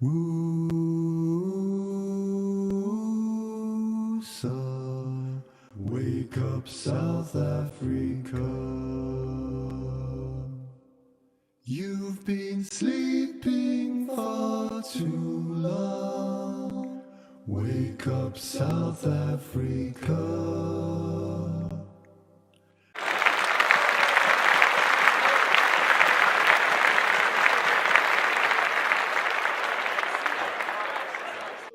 Woosa, wake up South Africa. You've been sleeping far too long. Wake up South Africa.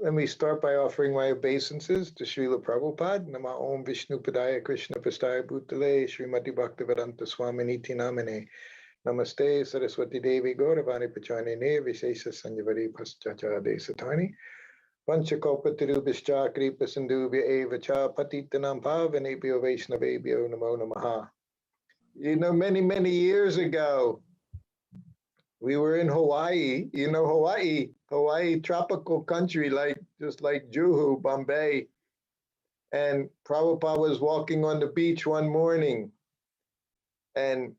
Let me start by offering my obeisances to Srila Prabhupada, Nama Om Vishnu Padaya Krishna Pastaya Bhutale, Srimati Bhaktivedanta Swaminiti Namane, Namaste Saraswati Devi Gauravani Pachanine, Vishesha Sanjavari Paschacha Desatani, Panchakopatirubhischa Kripa Sindhubhya Eva Cha Patitanam Pavanebhyo Vaishnavebhyo Namo Namaha. You know, many years ago, we were in Hawaii. You know Hawaii, tropical country, just like Juhu, Bombay. And Prabhupada was walking on the beach one morning. And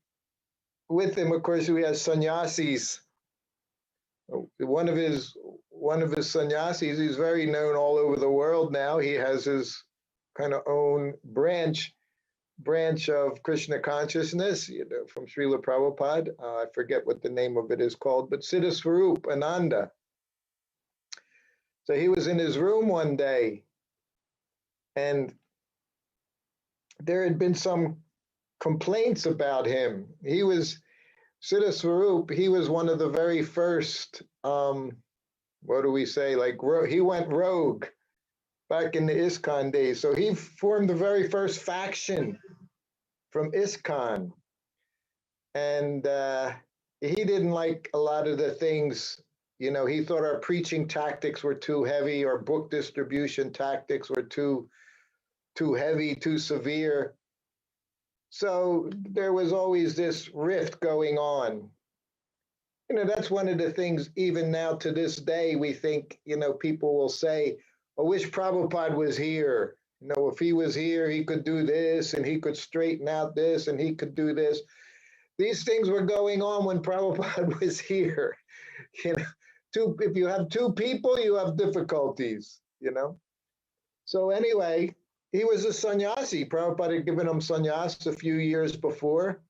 with him, of course, we had sannyasis. One of his sannyasis, he's very known all over the world now. He has his kind of own branch of Krishna consciousness, from Srila Prabhupada. I forget what the name of it is called, but Siddha Swarup Ananda. So he was in his room one day, and there had been some complaints about him. He was Siddha Swarup. He was one of the very first, what do we say? He went rogue back in the ISKCON days. So he formed the very first faction from ISKCON. And he didn't like a lot of the things, he thought our preaching tactics were too heavy, our book distribution tactics were too heavy, too severe. So there was always this rift going on. That's one of the things, even now to this day, we think, people will say, I wish Prabhupada was here. If he was here, he could do this, and he could straighten out this, and he could do this. These things were going on when Prabhupada was here. If you have two people, you have difficulties, So anyway, he was a sannyasi. Prabhupada had given him sannyas a few years before,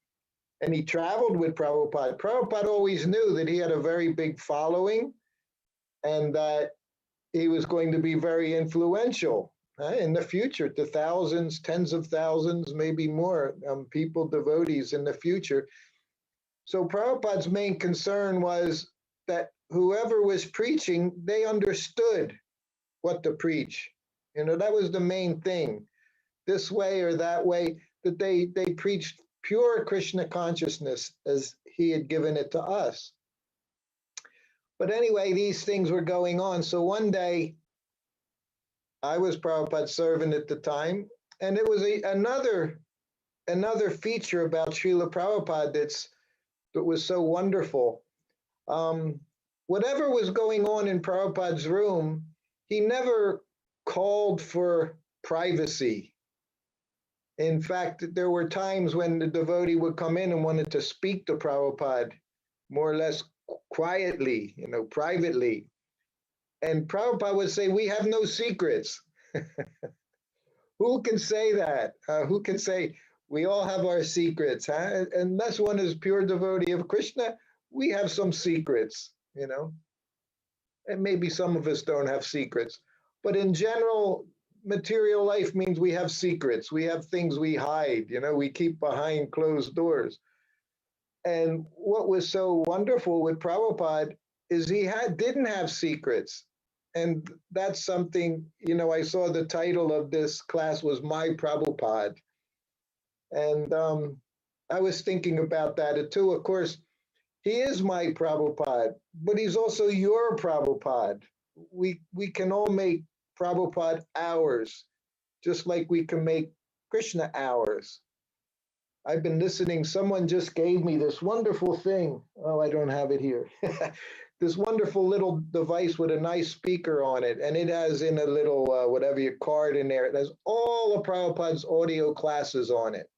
and he traveled with Prabhupada. Prabhupada always knew that he had a very big following and that he was going to be very influential in the future to thousands, tens of thousands, maybe more people, devotees in the future. So Prabhupada's main concern was that whoever was preaching, they understood what to preach. That was the main thing. This way or that way, that they preached pure Krishna consciousness as he had given it to us. But anyway, these things were going on. So one day, I was Prabhupada's servant at the time, and it was another feature about Srila Prabhupada that was so wonderful. Whatever was going on in Prabhupada's room, he never called for privacy. In fact, there were times when the devotee would come in and wanted to speak to Prabhupada, more or less quietly, privately. And Prabhupada would say, we have no secrets. Who can say that? Who can say, we all have our secrets, huh? Unless one is pure devotee of Krishna, we have some secrets, And maybe some of us don't have secrets. But in general, material life means we have secrets. We have things we hide, we keep behind closed doors. And what was so wonderful with Prabhupada is he didn't have secrets. And that's something, I saw the title of this class was My Prabhupada. And I was thinking about that too. Of course, he is my Prabhupada, but he's also your Prabhupada. We can all make Prabhupada ours, just like we can make Krishna ours. I've been listening. Someone just gave me this wonderful thing. Oh, I don't have it here. This wonderful little device with a nice speaker on it. And it has in a little, whatever your card in there, it has all of Prabhupada's audio classes on it.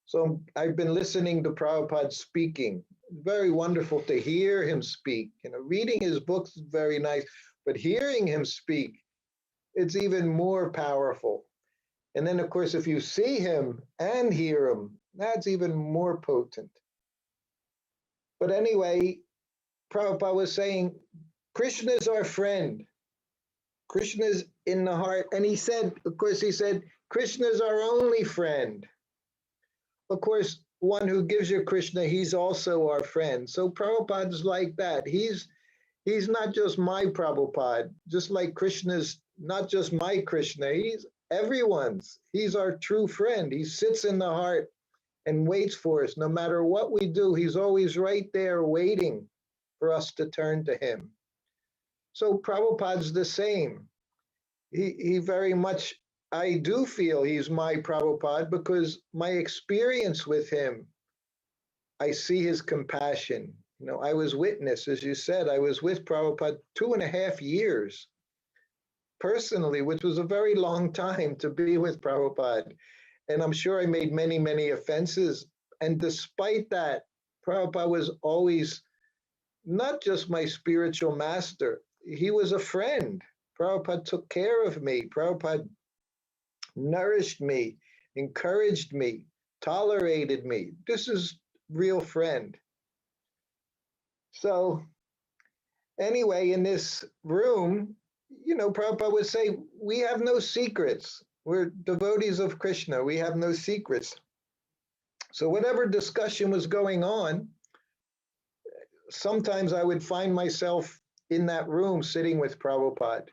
So I've been listening to Prabhupada speaking. very wonderful to hear him speak. Reading his books is very nice, but hearing him speak, it's even more powerful. And then, of course, if you see him and hear him, that's even more potent. But anyway, Prabhupada was saying, Krishna is our friend. Krishna is in the heart. And he said, Krishna is our only friend. Of course, one who gives you Krishna, he's also our friend. So Prabhupada's like that. He's not just my Prabhupada, just like Krishna's not just my Krishna, he's everyone's. He's our true friend. He sits in the heart and waits for us. No matter what we do, he's always right there waiting for us to turn to him. So Prabhupada's the same. He very much, I do feel he's my Prabhupada because my experience with him, I see his compassion. I was witness, as you said, I was with Prabhupada 2.5 years personally, which was a very long time to be with Prabhupada. And I'm sure I made many, many offenses. And despite that, Prabhupada was always not just my spiritual master, he was a friend. Prabhupada took care of me. Prabhupada nourished me, encouraged me, tolerated me. This is real friend. So anyway, in this room, Prabhupada would say, we have no secrets. We're devotees of Krishna. We have no secrets. So whatever discussion was going on, sometimes I would find myself in that room sitting with Prabhupada.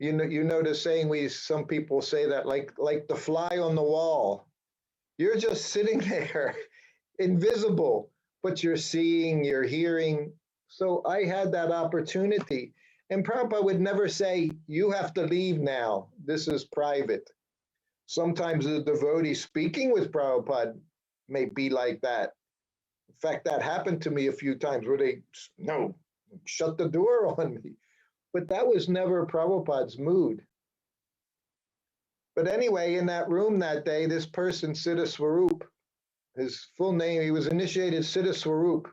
You know the saying, some people say that like the fly on the wall. You're just sitting there, invisible, but you're seeing, you're hearing. So I had that opportunity. And Prabhupada would never say, you have to leave now. This is private. Sometimes the devotee speaking with Prabhupada may be like that. In fact, that happened to me a few times where they, no, shut the door on me. But that was never Prabhupada's mood. But anyway, in that room that day, this person, Siddha Swarup, his full name, he was initiated Siddha Swarup.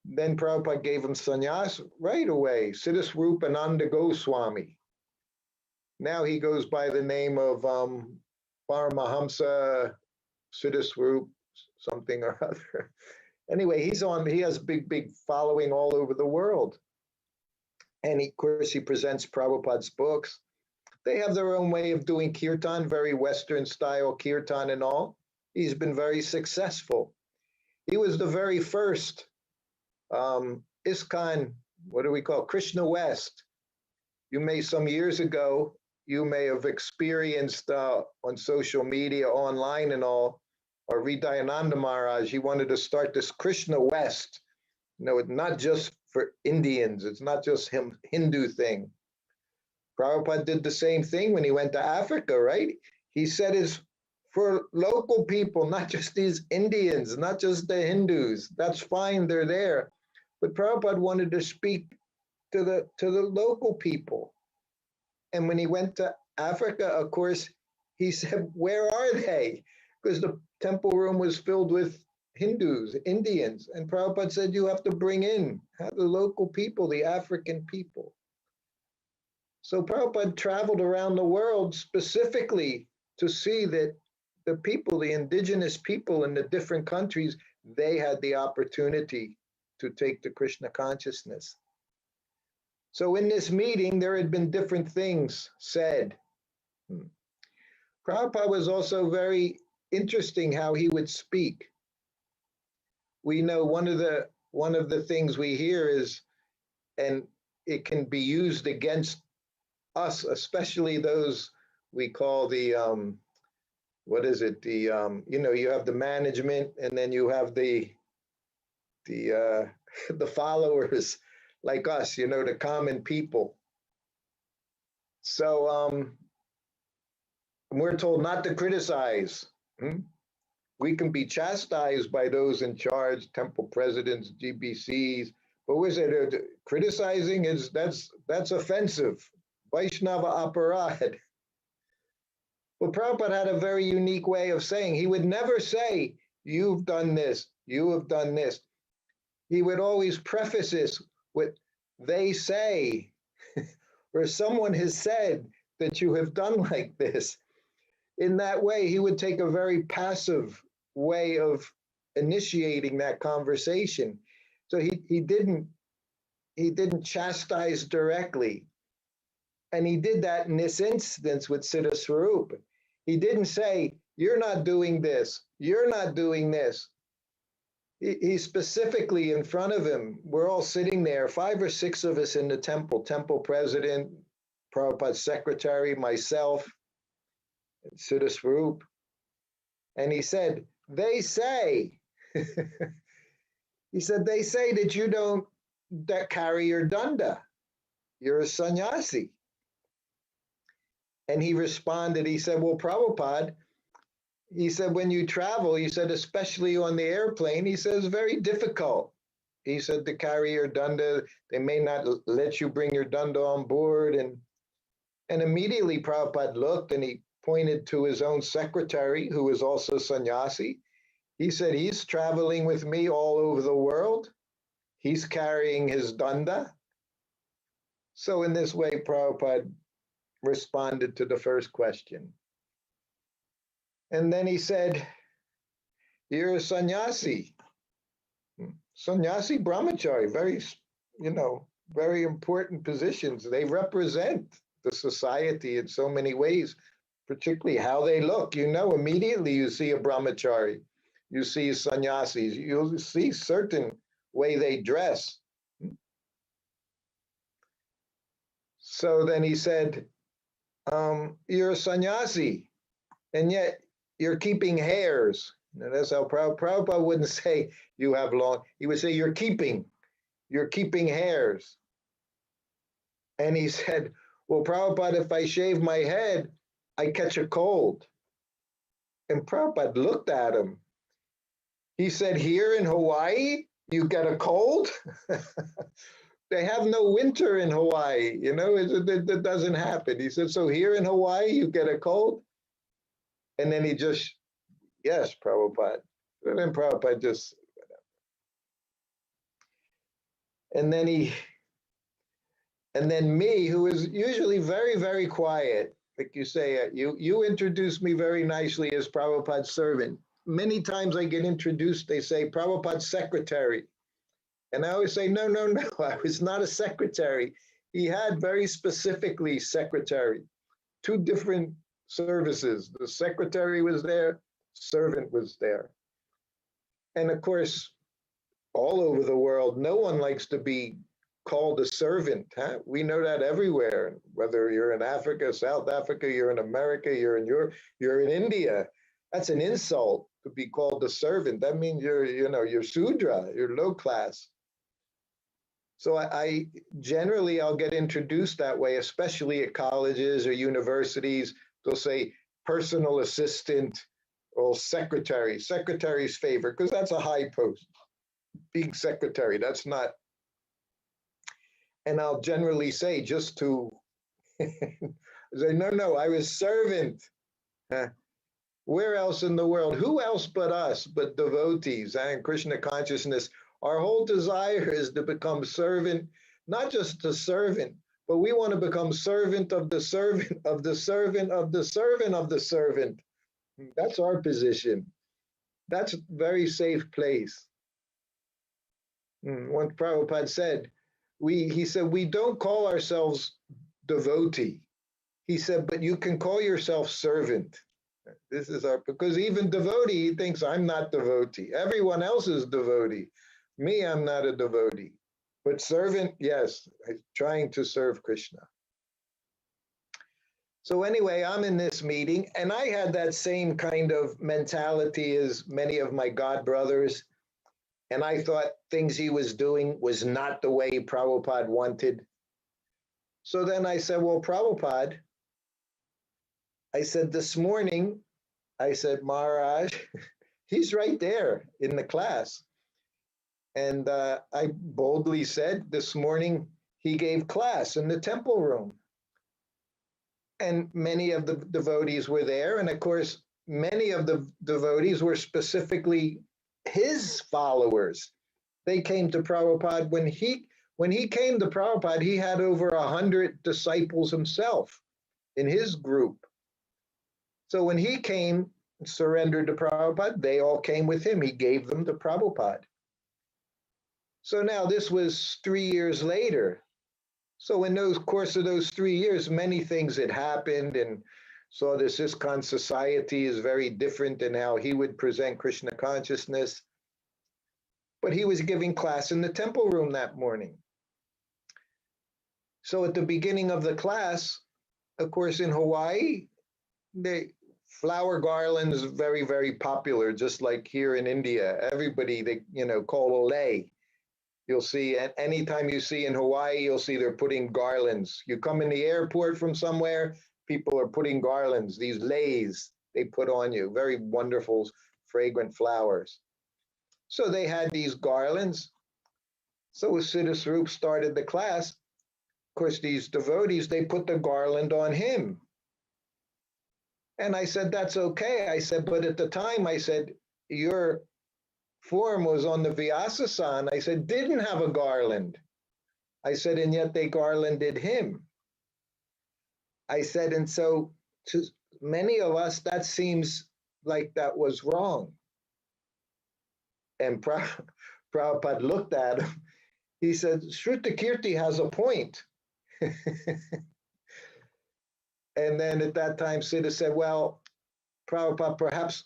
Then Prabhupada gave him sannyas right away, Siddha Swarup Ananda Goswami. Now he goes by the name of Paramahamsa Siddha Swarup, something or other. Anyway, he has a big following all over the world. And of course, he presents Prabhupada's books. They have their own way of doing kirtan, very Western style kirtan and all. He's been very successful. He was the very first ISKCON, what do we call it? Krishna West. Some years ago, you may have experienced on social media, online and all, or Hridayananda Maharaj, he wanted to start this Krishna West. It's not just for Indians. It's not just Hindu thing. Prabhupada did the same thing when he went to Africa, right? He said it's for local people, not just these Indians, not just the Hindus. That's fine, they're there. But Prabhupada wanted to speak to the local people. And when he went to Africa, of course, he said, where are they? Because the temple room was filled with Hindus, Indians. And Prabhupada said, you have to bring in the local people, the African people. So Prabhupada traveled around the world specifically to see that the people, the indigenous people in the different countries, they had the opportunity to take the Krishna consciousness. So in this meeting, there had been different things said. Prabhupada was also very interesting how he would speak. We know one of the things we hear is, and it can be used against us, especially those we call the what is it? You have the management, and then you have the followers like us, the common people. So we're told not to criticize. We can be chastised by those in charge, temple presidents, GBCs, but we say criticizing that's offensive. Vaishnava aparad. But Prabhupada had a very unique way of saying, he would never say, you've done this, you have done this. he would always preface this with, they say, or someone has said that you have done like this. In that way, he would take a very passive way of initiating that conversation. So he didn't chastise directly. And he did that in this instance with Siddha Swarup. He didn't say, you're not doing this, you're not doing this. He specifically in front of him, we're all sitting there, 5 or 6 of us in the temple president, Prabhupada's secretary, myself, Siddha Swarup. And he said, they say, he said, they say that you don't carry your danda. You're a sannyasi. And he responded, he said, well, Prabhupada, he said, when you travel, he said, especially on the airplane, he says, very difficult. He said, to carry your danda, they may not let you bring your danda on board. And immediately Prabhupada looked and he pointed to his own secretary, who was also sannyasi. He said, he's traveling with me all over the world. He's carrying his danda. So in this way, Prabhupada responded to the first question. And then he said, you're a sannyasi. Sannyasi brahmachari, very, very important positions. They represent the society in so many ways, particularly how they look. Immediately you see a brahmachari, you see sannyasis, you'll see certain way they dress. So then he said, you're a sannyasi, and yet you're keeping hairs. And that's how Prabhupada wouldn't say you have long, he would say you're keeping hairs. And he said, well, Prabhupada, if I shave my head, I catch a cold. And Prabhupada looked at him. He said, here in Hawaii, you get a cold? They have no winter in Hawaii, it doesn't happen. He said, so here in Hawaii, you get a cold? And then he just, yes, Prabhupada. And then Prabhupada just, and then me, who is usually very, very quiet, like you say, you introduced me very nicely as Prabhupada's servant. Many times I get introduced, they say Prabhupada's secretary. And I always say, no, I was not a secretary. He had very specifically secretary, 2 different services. The secretary was there, servant was there. And of course, all over the world, no one likes to be called a servant. Huh? We know that everywhere, whether you're in Africa, South Africa, you're in America, you're in Europe, you're in India. That's an insult to be called a servant. That means you're Sudra, you're low class. So I generally, I'll get introduced that way, especially at colleges or universities. They'll say personal assistant or secretary, secretary's favorite, because that's a high post. Being secretary, that's not. And I'll generally say, just to say, no, I was servant. Where else in the world? Who else but us, but devotees and Krishna consciousness? Our whole desire is to become servant, not just the servant, but we want to become servant of the servant of the servant of the servant of the servant. That's our position. That's a very safe place. What Prabhupada said, he said, we don't call ourselves devotee. He said, but you can call yourself servant. This is because even devotee, he thinks I'm not devotee. Everyone else is devotee. Me, I'm not a devotee. But servant, yes, trying to serve Krishna. So anyway, I'm in this meeting, and I had that same kind of mentality as many of my God brothers. And I thought things he was doing was not the way Prabhupada wanted. So then I said, well, Prabhupada, I said, this morning, I said, Maharaj, he's right there in the class. And I boldly said, this morning, he gave class in the temple room. And many of the devotees were there. And of course, many of the devotees were specifically his followers. they came to Prabhupada. When he came to Prabhupada, he had over 100 disciples himself in his group. So when he came, surrendered to Prabhupada, they all came with him. He gave them to Prabhupada. So now this was 3 years later. So in those course of those 3 years, many things had happened, and so this ISKCON society is very different in how he would present Krishna consciousness. But he was giving class in the temple room that morning. So at the beginning of the class, of course, in Hawaii, the flower garlands very, very popular, just like here in India. Everybody, they call ole. You'll see, anytime you see in Hawaii, you'll see they're putting garlands. You come in the airport from somewhere, people are putting garlands, these leis they put on you, very wonderful, fragrant flowers. So they had these garlands. So as Siddha Swarup started the class, of course, these devotees, they put the garland on him. And I said, that's okay. I said, but at the time, I said, your form was on the Vyasa-san. I said, didn't have a garland. I said, and yet they garlanded him. I said, and so to many of us, that seems like that was wrong. And Prabhupada looked at him. He said, Sutakirti has a point. And then at that time, Siddha said, well, Prabhupada, perhaps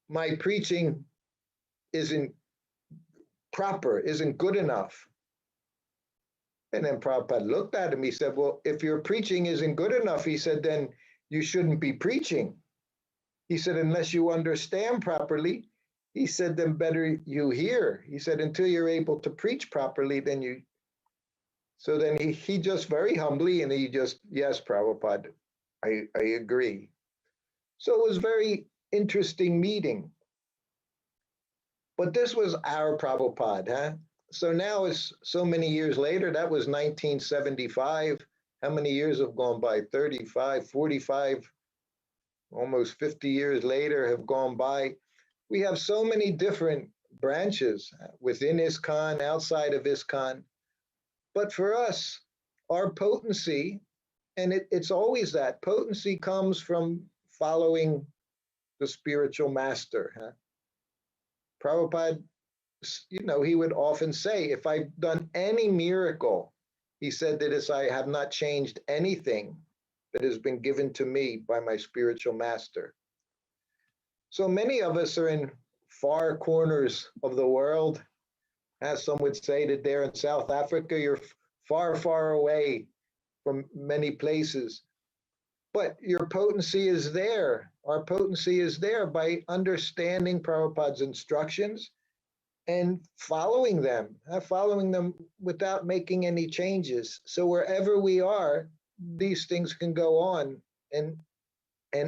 my preaching isn't proper, isn't good enough. And then Prabhupada looked at him. He said, well, if your preaching isn't good enough, he said, then you shouldn't be preaching. He said, unless you understand properly, he said, then better you hear. He said, until you're able to preach properly, then you. So then he just very humbly, and he just, yes, Prabhupada, I agree. So it was very interesting meeting. But this was our Prabhupada, huh? So now it's so many years later, that was 1975. How many years have gone by? 35, 45, almost 50 years later have gone by. We have so many different branches within ISKCON, outside of ISKCON. But for us, our potency, and it's always that, potency comes from following the spiritual master. Huh? Prabhupada, he would often say, if I've done any miracle, he said that as I have not changed anything that has been given to me by my spiritual master. So many of us are in far corners of the world. As some would say that they're in South Africa, you're far, far away from many places. But your potency is there. Our potency is there by understanding Prabhupada's instructions and following them without making any changes. So wherever we are, these things can go on and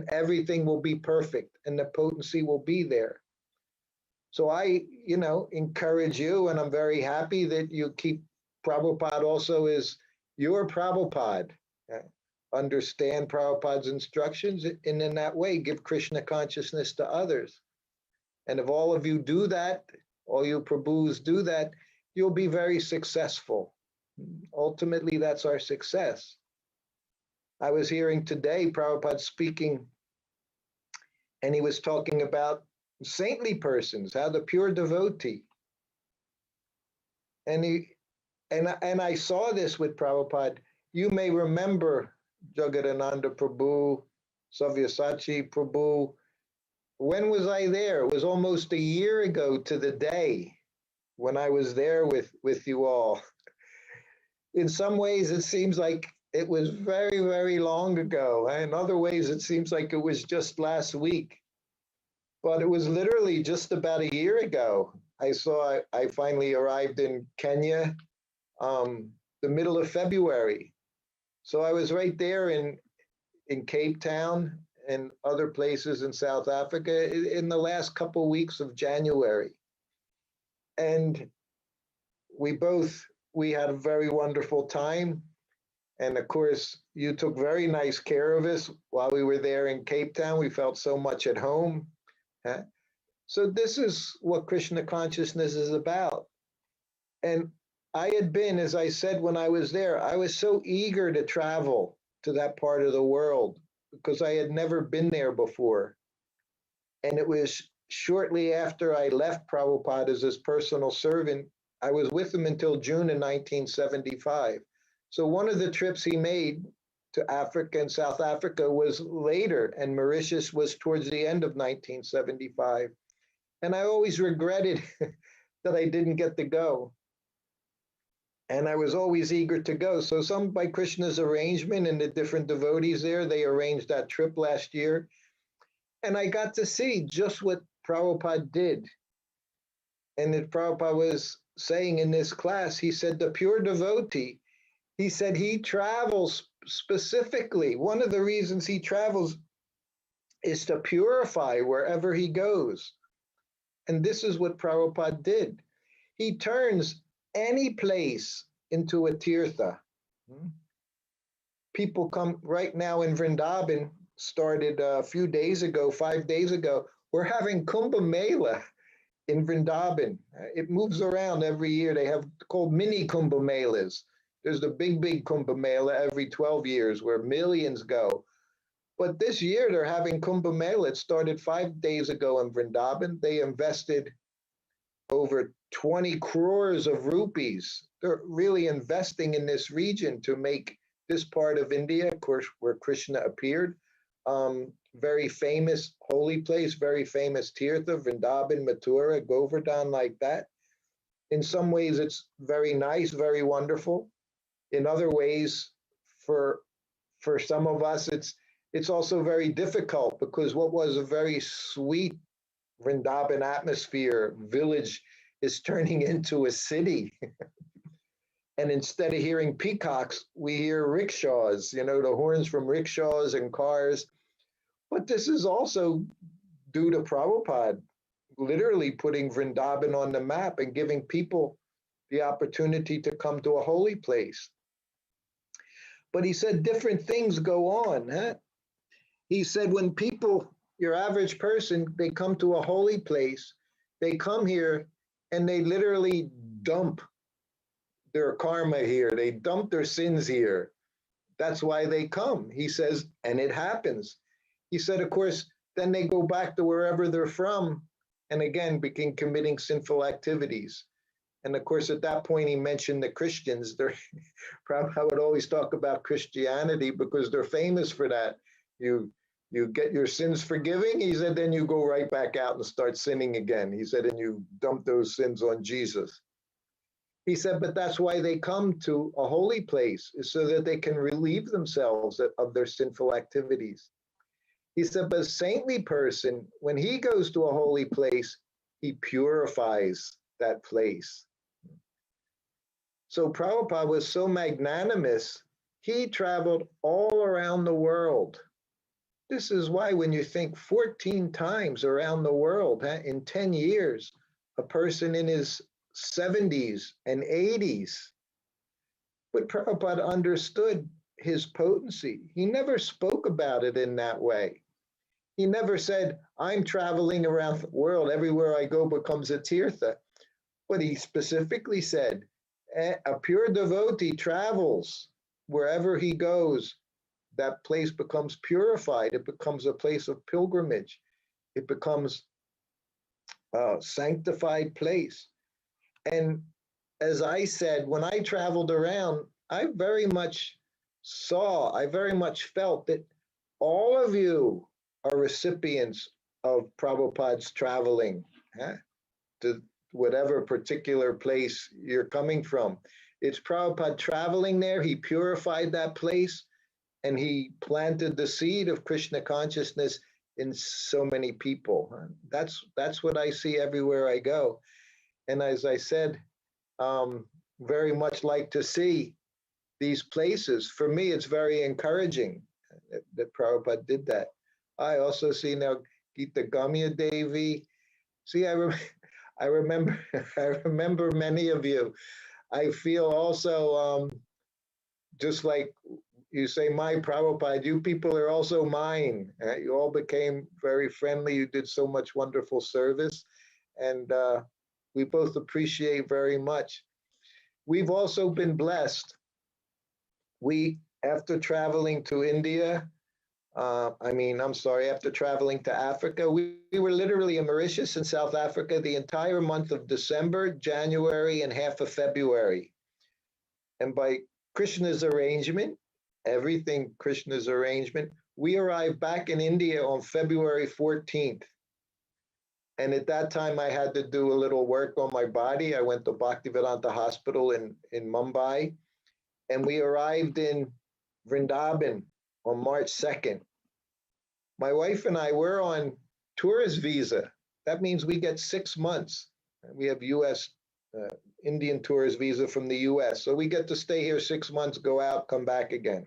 everything will be perfect and the potency will be there. So I, encourage you, and I'm very happy that you keep Prabhupada also as your Prabhupada. Understand Prabhupada's instructions, and in that way, give Krishna consciousness to others. And if all of you do that, all you prabhus do that, you'll be very successful. Ultimately, that's our success. I was hearing today Prabhupada speaking, and he was talking about saintly persons, how the pure devotee. And I saw this with Prabhupada. You may remember Jagadananda Prabhu, Savyasachi Prabhu. When was I there? It was almost a year ago to the day when I was there with you all. In some ways, it seems like it was very, very long ago. In other ways, it seems like it was just last week. But it was literally just about a year ago. I finally arrived in Kenya, the middle of February. So I was right there in Cape Town and other places in South Africa in the last couple of weeks of January. And we had a very wonderful time. And of course, you took very nice care of us while we were there in Cape Town. We felt so much at home. Huh? So this is what Krishna consciousness is about. And I had been, as I said when I was there, I was so eager to travel to that part of the world because I had never been there before. And it was shortly after I left Prabhupada as his personal servant. I was with him until June of 1975. So one of the trips he made to Africa and South Africa was later, and Mauritius was towards the end of 1975. And I always regretted that I didn't get to go. And I was always eager to go. So some by Krishna's arrangement and the different devotees there, they arranged that trip last year. And I got to see just what Prabhupada did. And that Prabhupada was saying in this class, he said, the pure devotee, he said he travels specifically. One of the reasons he travels is to purify wherever he goes. And this is what Prabhupada did. He turns any place into a tirtha. People come right now in Vrindavan, started a few days ago, 5 days ago. We're having Kumbh Mela in Vrindavan. It moves around every year. They have called mini Kumbh Melas. There's the big Kumbh Mela every 12 years where millions go. But this year they're having Kumbh Mela. It started 5 days ago in Vrindavan. They invested over 20 crores of rupees. They're really investing in this region to make this part of India, of course, where Krishna appeared, very famous holy place, very famous tirtha, Vrindavan, Mathura, Govardhan, like that. In some ways, it's very nice, very wonderful. In other ways, for some of us, it's also very difficult because what was a very sweet Vrindavan atmosphere, village, is turning into a city. And instead of hearing peacocks, we hear rickshaws, the horns from rickshaws and cars. But this is also due to Prabhupada literally putting Vrindavan on the map and giving people the opportunity to come to a holy place. But he said different things go on. Huh? He said when people, your average person, they come to a holy place, they come here and they literally dump their karma here. They dump their sins here. That's why they come. He says, and it happens. He said, of course, then they go back to wherever they're from and again begin committing sinful activities. And of course, at that point, he mentioned the Christians. I would always talk about Christianity because they're famous for that. You get your sins forgiving, he said, then you go right back out and start sinning again. He said, and you dump those sins on Jesus. He said, but that's why they come to a holy place, is so that they can relieve themselves of their sinful activities. He said, but a saintly person, when he goes to a holy place, he purifies that place. So Prabhupada was so magnanimous, he traveled all around the world. This is why when you think 14 times around the world in 10 years, a person in his 70s and 80s. But Prabhupada understood his potency. He never spoke about it in that way. He never said, I'm traveling around the world, everywhere I go becomes a tirtha. But he specifically said, a pure devotee travels wherever he goes, that place becomes purified. It becomes a place of pilgrimage. It becomes a sanctified place. And as I said, when I traveled around, I very much felt that all of you are recipients of Prabhupada's traveling to whatever particular place you're coming from. It's Prabhupada traveling there. He purified that place and he planted the seed of Krishna consciousness in so many people. That's what I see everywhere I go. And as I said, very much like to see these places. For me, it's very encouraging that Prabhupada did that. I also see now Gita Gamya Devi. See, I remember I remember many of you. I feel also just like you say, my Prabhupada, you people are also mine. You all became very friendly. You did so much wonderful service. And we both appreciate very much. we've also been blessed. After traveling to India, after traveling to Africa, we were literally in Mauritius and South Africa the entire month of December, January, and half of February. And by Krishna's arrangement, everything Krishna's arrangement, we arrived back in India on February 14th. And at that time, I had to do a little work on my body. I went to Bhaktivedanta Hospital in Mumbai, and we arrived in Vrindavan on March 2nd. My wife and I were on tourist visa. That means we get 6 months. We have Indian tourist visa from the US. So we get to stay here 6 months, go out, come back again.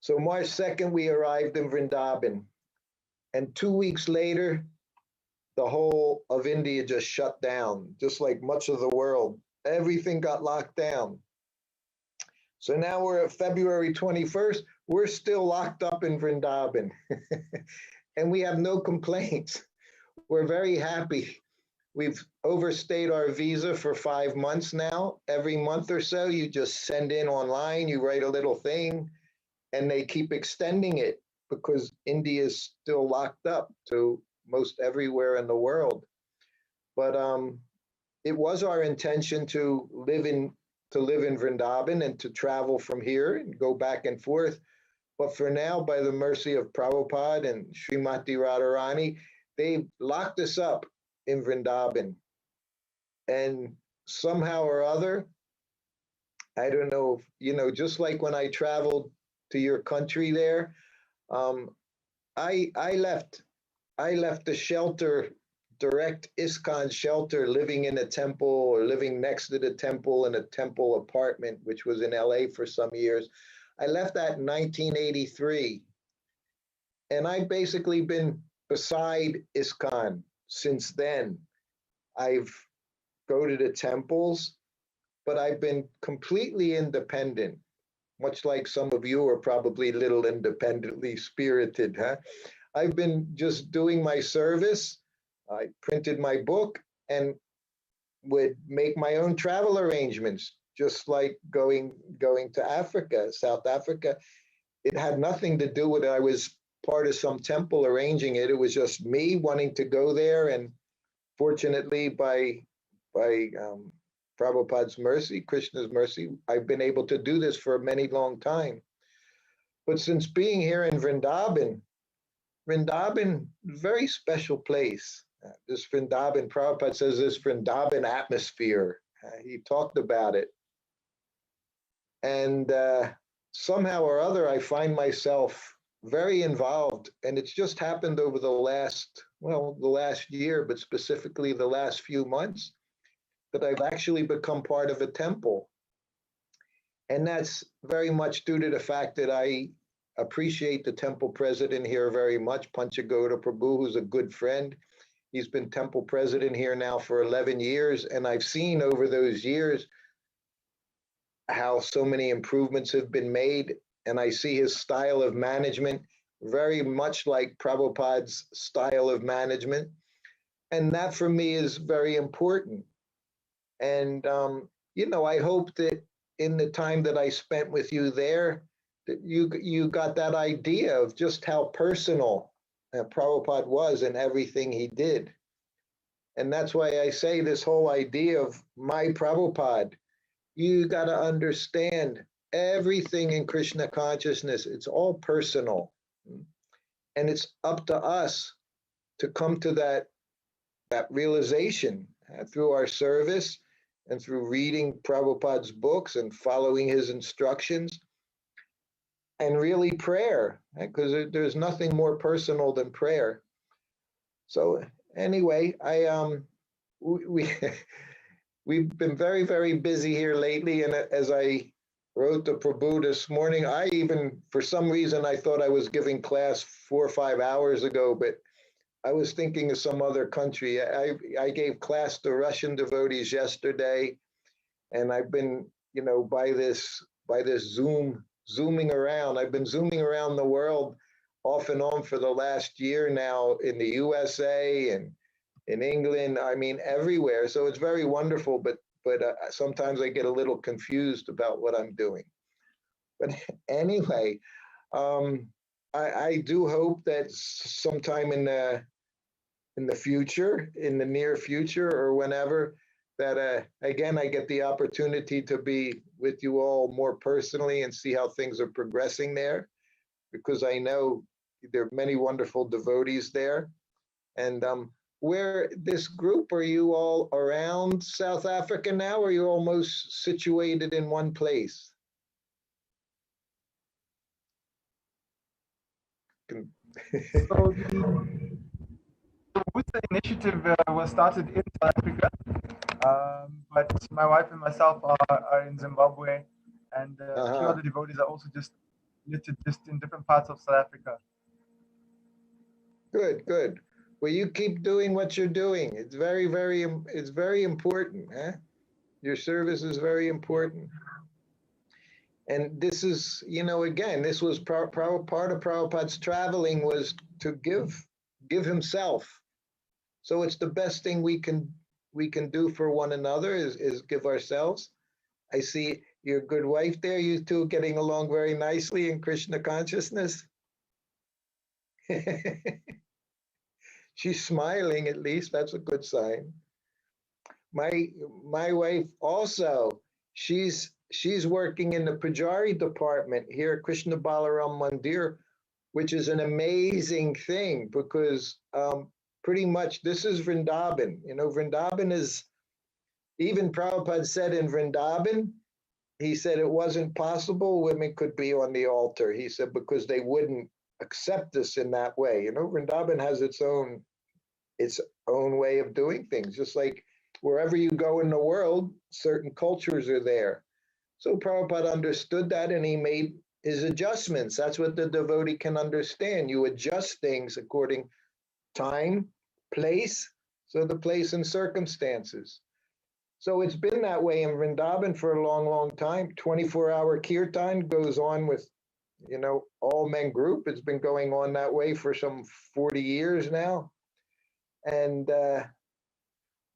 So March 2nd, we arrived in Vrindavan. And 2 weeks later, the whole of India just shut down, just like much of the world. Everything got locked down. So now we're at February 21st. We're still locked up in Vrindavan. And we have no complaints. We're very happy. We've overstayed our visa for 5 months now. Every month or so, you just send in online, you write a little thing, and they keep extending it because India is still locked up to most everywhere in the world. But it was our intention to live in Vrindavan and to travel from here and go back and forth. But for now, by the mercy of Prabhupada and Srimati Radharani, they locked us up in Vrindavan. And somehow or other, I don't know, just like when I traveled to your country there, I left the shelter, direct ISKCON shelter, living in a temple or living next to the temple in a temple apartment, which was in LA for some years. I left that in 1983. And I've basically been beside ISKCON since then. I've go to the temples, but I've been completely independent, much like some of you are probably a little independently spirited, huh? I've been just doing my service. I printed my book and would make my own travel arrangements, just like going to Africa, South Africa. It had nothing to do with I was part of some temple arranging it. It was just me wanting to go there, and fortunately, by Prabhupada's mercy, Krishna's mercy, I've been able to do this for a many long time. But since being here in Vrindavan, very special place. This Vrindavan, Prabhupada says this Vrindavan atmosphere. He talked about it. And somehow or other, I find myself very involved. And it's just happened over the last year, but specifically the last few months, that I've actually become part of a temple. And that's very much due to the fact that I appreciate the temple president here very much, Panchagoda Prabhu, who's a good friend. He's been temple president here now for 11 years, and I've seen over those years how so many improvements have been made, and I see his style of management very much like Prabhupada's style of management, and that for me is very important. And, I hope that in the time that I spent with you there, that you got that idea of just how personal Prabhupada was in everything he did. And that's why I say this whole idea of my Prabhupada, you got to understand everything in Krishna consciousness. It's all personal. And it's up to us to come to that realization through our service and through reading Prabhupada's books and following his instructions, and really prayer, because there's nothing more personal than prayer. So anyway, we've been very, very busy here lately, and as I wrote to Prabhu this morning, I even, for some reason, I thought I was giving class 4 or 5 hours ago, but I was thinking of some other country. I gave class to Russian devotees yesterday, and I've been, by this zooming around. I've been zooming around the world off and on for the last year now, in the USA and in England. I mean, everywhere. So it's very wonderful. But but sometimes I get a little confused about what I'm doing. But anyway, um, I do hope that sometime in the future, in the near future, or whenever, that again I get the opportunity to be with you all more personally and see how things are progressing there, because I know there are many wonderful devotees there. And where this group, are you all around South Africa now, or are you almost situated in one place? So the Wusa initiative was started in South Africa, but my wife and myself are in Zimbabwe, and a few Uh-huh. other devotees are also just listed just in different parts of South Africa. Good, good. Well, you keep doing what you're doing. It's it's very important, huh? Your service is very important. And this is, again, this was part of Prabhupada's traveling, was to give himself. So it's the best thing we can do for one another is give ourselves. I see your good wife there, you two getting along very nicely in Krishna consciousness. She's smiling, at least. That's a good sign. My wife also, she's working in the Pujari department here at Krishna Balaram Mandir, which is an amazing thing, because pretty much this is Vrindavan. Vrindavan is, even Prabhupada said in Vrindavan, he said it wasn't possible women could be on the altar. He said because they wouldn't accept us in that way. Vrindavan has its own way of doing things, just like wherever you go in the world, certain cultures are there. So Prabhupada understood that, and he made his adjustments. That's what the devotee can understand. You adjust things according time, place, so the place and circumstances. So it's been that way in Vrindavan for a long, long time. 24-hour kirtan goes on with, all men group. It's been going on that way for some 40 years now. And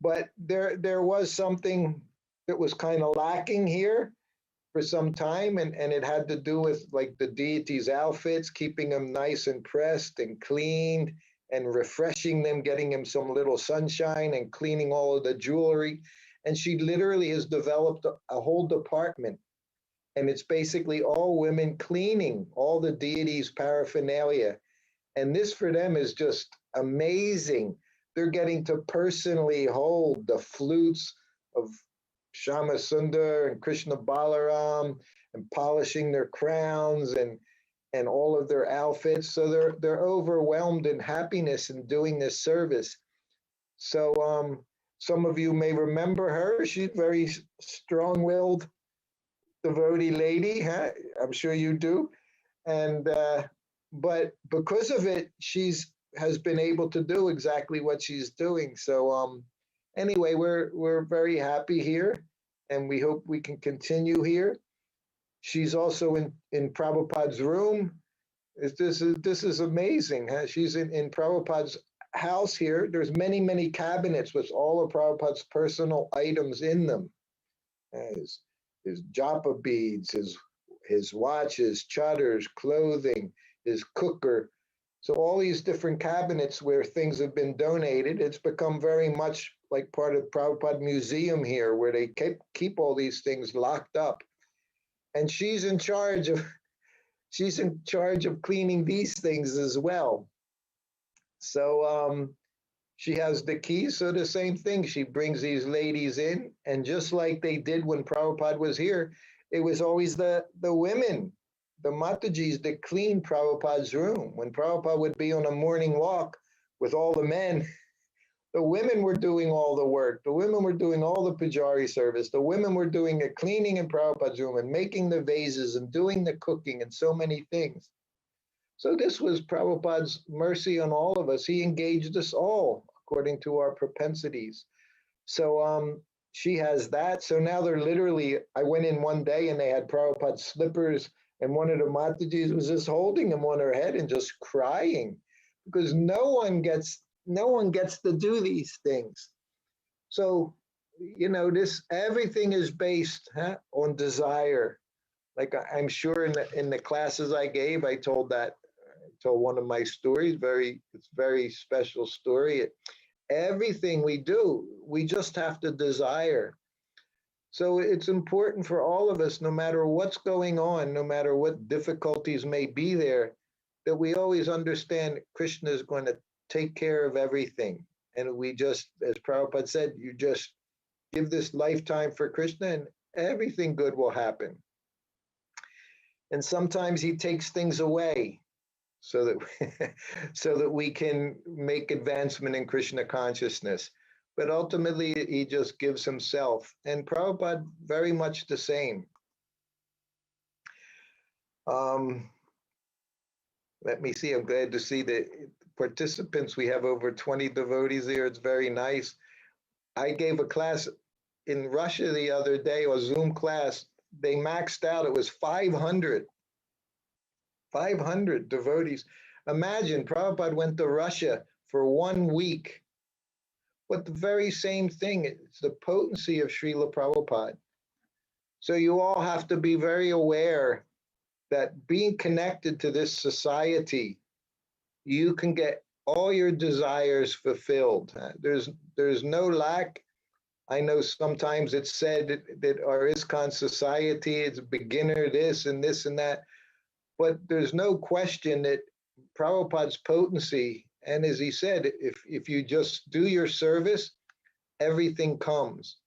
but there was something that was kind of lacking here for some time, and it had to do with like the deities' outfits, keeping them nice and pressed and cleaned, and refreshing them, getting them some little sunshine, and cleaning all of the jewelry. And she literally has developed a whole department, and it's basically all women cleaning all the deities' paraphernalia. And this for them is just amazing. They're getting to personally hold the flutes of Shama Sundar and Krishna Balaram, and polishing their crowns and all of their outfits. So they're overwhelmed in happiness in doing this service. So some of you may remember her. She's a very strong-willed devotee lady. Huh? I'm sure you do. And but because of it, she's has been able to do exactly what she's doing. So anyway, we're very happy here, and we hope we can continue here. She's also in Prabhupada's room. This is amazing. Huh? She's in Prabhupada's house here. There's many cabinets with all of Prabhupada's personal items in them. His japa beads, his watches, chatters, clothing, his cooker. So all these different cabinets where things have been donated, it's become very much like part of Prabhupada Museum here, where they keep all these things locked up. And she's in charge of cleaning these things as well. So she has the keys. So the same thing, she brings these ladies in, and just like they did when Prabhupada was here, it was always the women, the Matajis, that cleaned Prabhupada's room. When Prabhupada would be on a morning walk with all the men, the women were doing all the work. The women were doing all the pujari service. The women were doing the cleaning in Prabhupada's room and making the vases and doing the cooking and so many things. So this was Prabhupada's mercy on all of us. He engaged us all according to our propensities. So she has that. So now they're literally, I went in one day and they had Prabhupada's slippers, and one of the Matajis was just holding them on her head and just crying, because no one gets to do these things. So everything is based on desire. Like I'm sure in the classes I gave, I told one of my stories. It's a very special story. Everything we do, we just have to desire. So it's important for all of us, no matter what's going on, no matter what difficulties may be there, that we always understand Krishna is going to take care of everything. And we just, as Prabhupada said, you just give this lifetime for Krishna and everything good will happen. And sometimes he takes things away so that so that we can make advancement in Krishna consciousness. But ultimately, he just gives himself. And Prabhupada, very much the same. Let me see. I'm glad to see the participants. We have over 20 devotees there. It's very nice. I gave a class in Russia the other day, a Zoom class. They maxed out. It was 500 devotees. Imagine, Prabhupada went to Russia for 1 week. But the very same thing, it's the potency of Srila Prabhupada. So you all have to be very aware that being connected to this society, you can get all your desires fulfilled. There's no lack. I know sometimes it's said that our ISKCON society is beginner this and this and that, but there's no question that Prabhupada's potency, and as he said, if you just do your service, everything comes.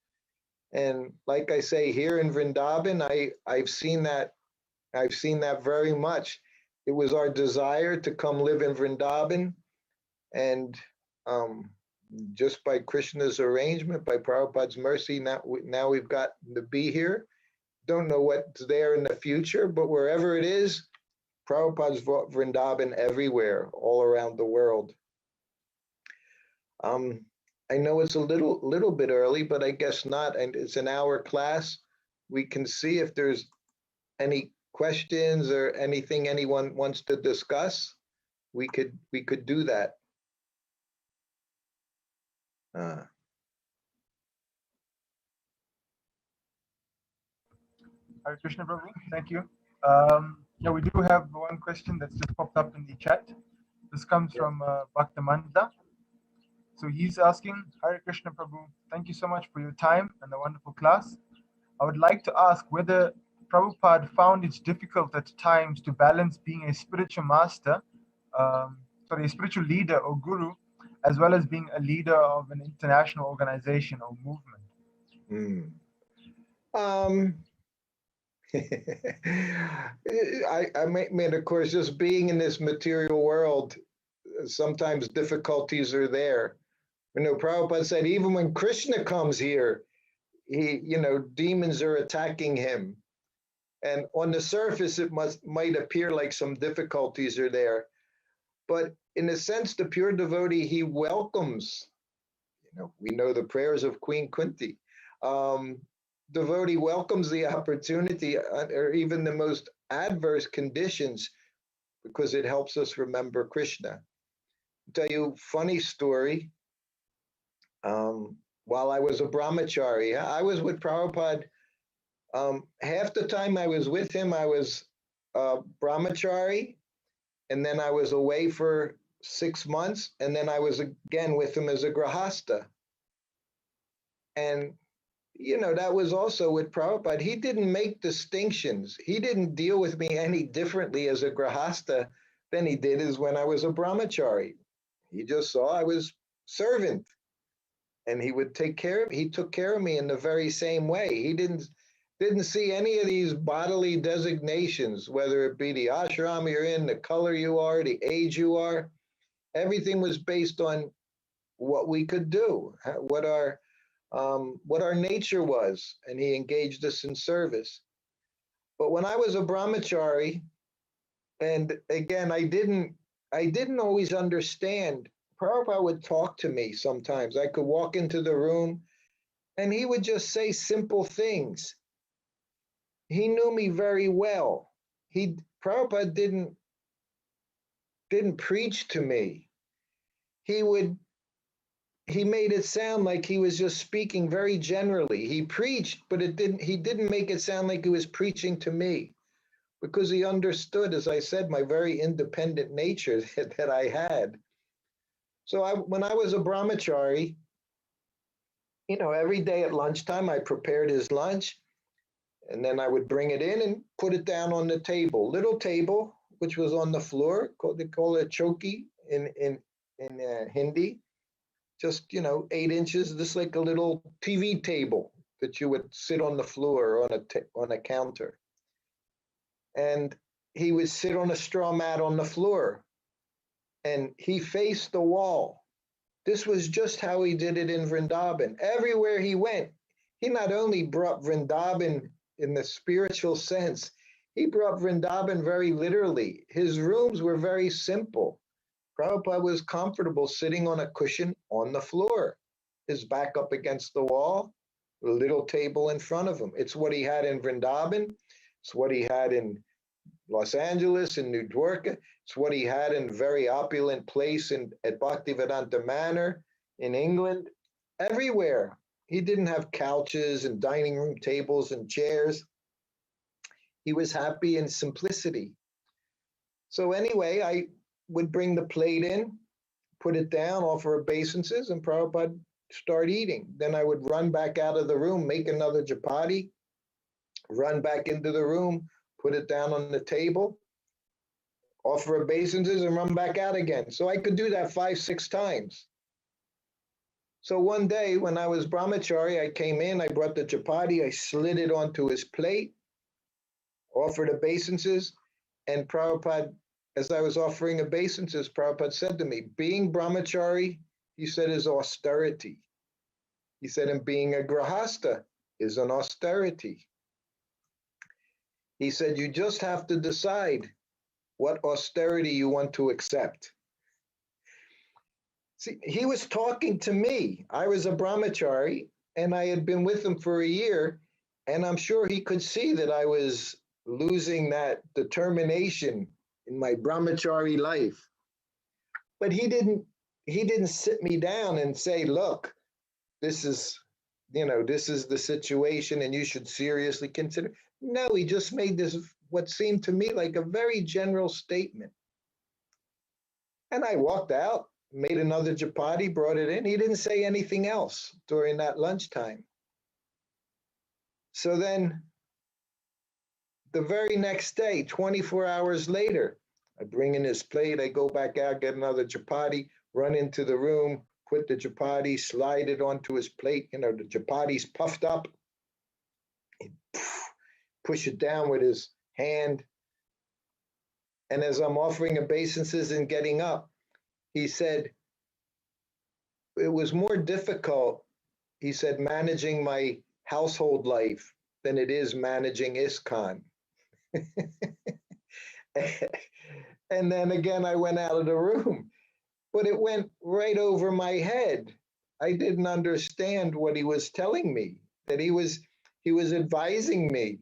And like I say, here in Vrindavan, I've seen that very much. It was our desire to come live in Vrindavan, and just by Krishna's arrangement, by Prabhupada's mercy, now we've got to be here. Don't know what's there in the future, but wherever it is, Prabhupada's Vrindavan everywhere, all around the world. I know it's a little bit early, but I guess not. And it's an hour class. We can see if there's any questions or anything anyone wants to discuss. We could do that. Hare Krishna, Prabhu. Thank you. Yeah, we do have one question that's just popped up in the chat. This comes from Bhaktamanda. So he's asking, Hare Krishna, Prabhu, thank you so much for your time and the wonderful class. I would like to ask whether Prabhupada found it difficult at times to balance being a spiritual master, a spiritual leader or guru, as well as being a leader of an international organization or movement. I mean, of course, just being in this material world, sometimes difficulties are there. Prabhupada said, even when Krishna comes here, demons are attacking him. And on the surface, it might appear like some difficulties are there. But in a sense, the pure devotee, he welcomes, we know the prayers of Queen Kunti. Devotee welcomes the opportunity or even the most adverse conditions because it helps us remember Krishna. I'll tell you a funny story. While I was a brahmachari, I was with Prabhupada. Half the time I was with him, I was a brahmachari, and then I was away for 6 months, and then I was again with him as a grahasta. And that was also with Prabhupada. He didn't make distinctions. He didn't deal with me any differently as a grahasta than he did as when I was a brahmachari. He just saw I was servant. And he would he took care of me in the very same way. He didn't see any of these bodily designations, whether it be the ashram you're in, the color you are, the age you are. Everything was based on what we could do, what our nature was, and he engaged us in service. But when I was a brahmachari, and again, I didn't always understand. Prabhupada would talk to me sometimes. I could walk into the room and he would just say simple things. He knew me very well. Prabhupada didn't preach to me. He would he made it sound like he was just speaking very generally. He preached, but he didn't make it sound like he was preaching to me, because he understood, as I said, my very independent nature that I had. So when I was a brahmachari, every day at lunchtime, I prepared his lunch, and then I would bring it in and put it down on the table, little table, which was on the floor. They call it choki in Hindi. Just 8 inches, just like a little TV table that you would sit on the floor on a counter. And he would sit on a straw mat on the floor, and he faced the wall. This was just how he did it in Vrindavan. Everywhere he went, he not only brought Vrindavan in the spiritual sense, he brought Vrindavan very literally. His rooms were very simple. Prabhupada was comfortable sitting on a cushion on the floor, his back up against the wall, a little table in front of him. It's what he had in Vrindavan. It's what he had in Los Angeles, in New Dwarka. It's what he had in a very opulent place at Bhaktivedanta Manor in England. Everywhere. He didn't have couches and dining room tables and chairs. He was happy in simplicity. So anyway, I would bring the plate in, put it down, offer obeisances, and Prabhupada start eating. Then I would run back out of the room, make another chapati, run back into the room, put it down on the table, offer obeisances, and run back out again. So I could do that 5, 6 times. So one day when I was brahmachari, I came in, I brought the chapati, I slid it onto his plate, offered obeisances, and Prabhupada, as I was offering obeisances, Prabhupada said to me, being brahmachari, he said, is austerity. He said, and being a grahasta is an austerity. He said, you just have to decide what austerity you want to accept. See, he was talking to me. I was a brahmachari, and I had been with him for a year, and I'm sure he could see that I was losing that determination in my brahmachari life. But he didn't sit me down and say, look, this is the situation and you should seriously consider. No, he just made this, what seemed to me like a very general statement. And I walked out, made another chapati, brought it in. He didn't say anything else during that lunchtime. So then the very next day, 24 hours later, I bring in his plate, I go back out, get another chapati, run into the room, put the chapati, slide it onto his plate. The chapati's puffed up. He push it down with his hand. And as I'm offering obeisances and getting up, he said, it was more difficult, he said, managing my household life than it is managing ISKCON. And then again, I went out of the room, but it went right over my head. I didn't understand what he was telling me, that he was advising me.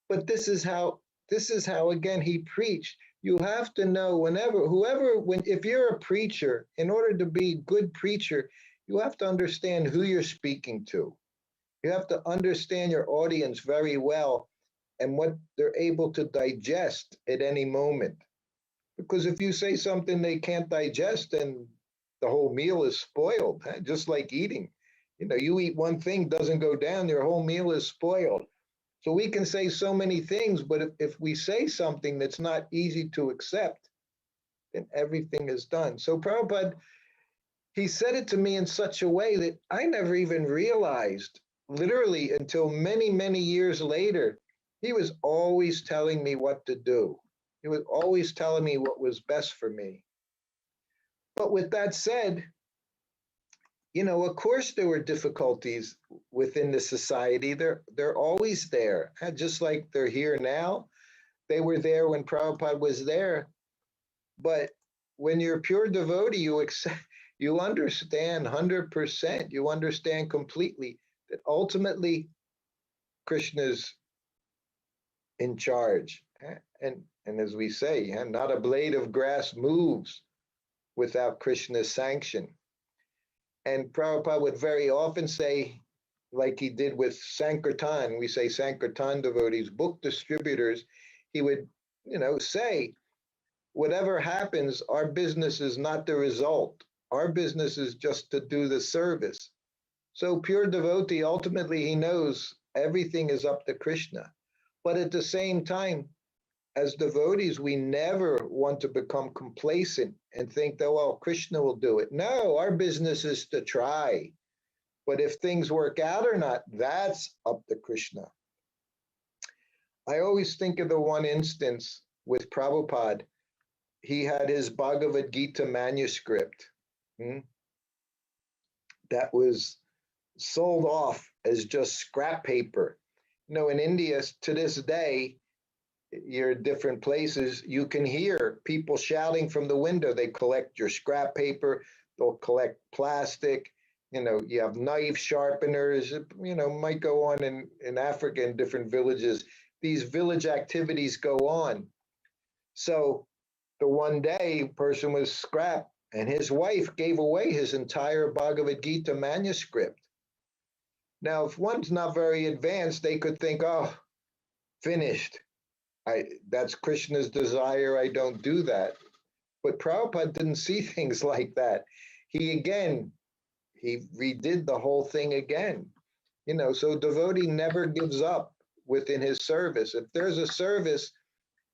But this is how again he preached. You have to know if you're a preacher, in order to be a good preacher, you have to understand who you're speaking to. You have to understand your audience very well and what they're able to digest at any moment. Because if you say something they can't digest, then the whole meal is spoiled, just like eating. You eat one thing, doesn't go down, your whole meal is spoiled. So we can say so many things, but if we say something that's not easy to accept, then everything is done. So Prabhupada, he said it to me in such a way that I never even realized, literally until many, many years later. He was always telling me what to do. He was always telling me what was best for me. But with that said, of course there were difficulties within the society. They're always there, just like they're here now. They were there when Prabhupada was there. But when you're a pure devotee, you understand 100%. You understand completely that ultimately Krishna's in charge. And as we say, not a blade of grass moves without Krishna's sanction. And Prabhupada would very often say, like he did with Sankirtan, we say Sankirtan devotees, book distributors, he would, say, whatever happens, our business is not the result. Our business is just to do the service. So pure devotee, ultimately, he knows everything is up to Krishna. But at the same time, as devotees, we never want to become complacent and think that, well, Krishna will do it. No, our business is to try. But if things work out or not, that's up to Krishna. I always think of the one instance with Prabhupada. He had his Bhagavad Gita manuscript that was sold off as just scrap paper. In India, to this day, you're in different places, you can hear people shouting from the window. They collect your scrap paper, they'll collect plastic, you have knife sharpeners, might go on in Africa in different villages. These village activities go on. So the one day person was scrapped and his wife gave away his entire Bhagavad Gita manuscript. Now, if one's not very advanced, they could think, oh, finished. That's Krishna's desire. I don't do that. But Prabhupada didn't see things like that. He redid the whole thing again. So devotee never gives up within his service. If there's a service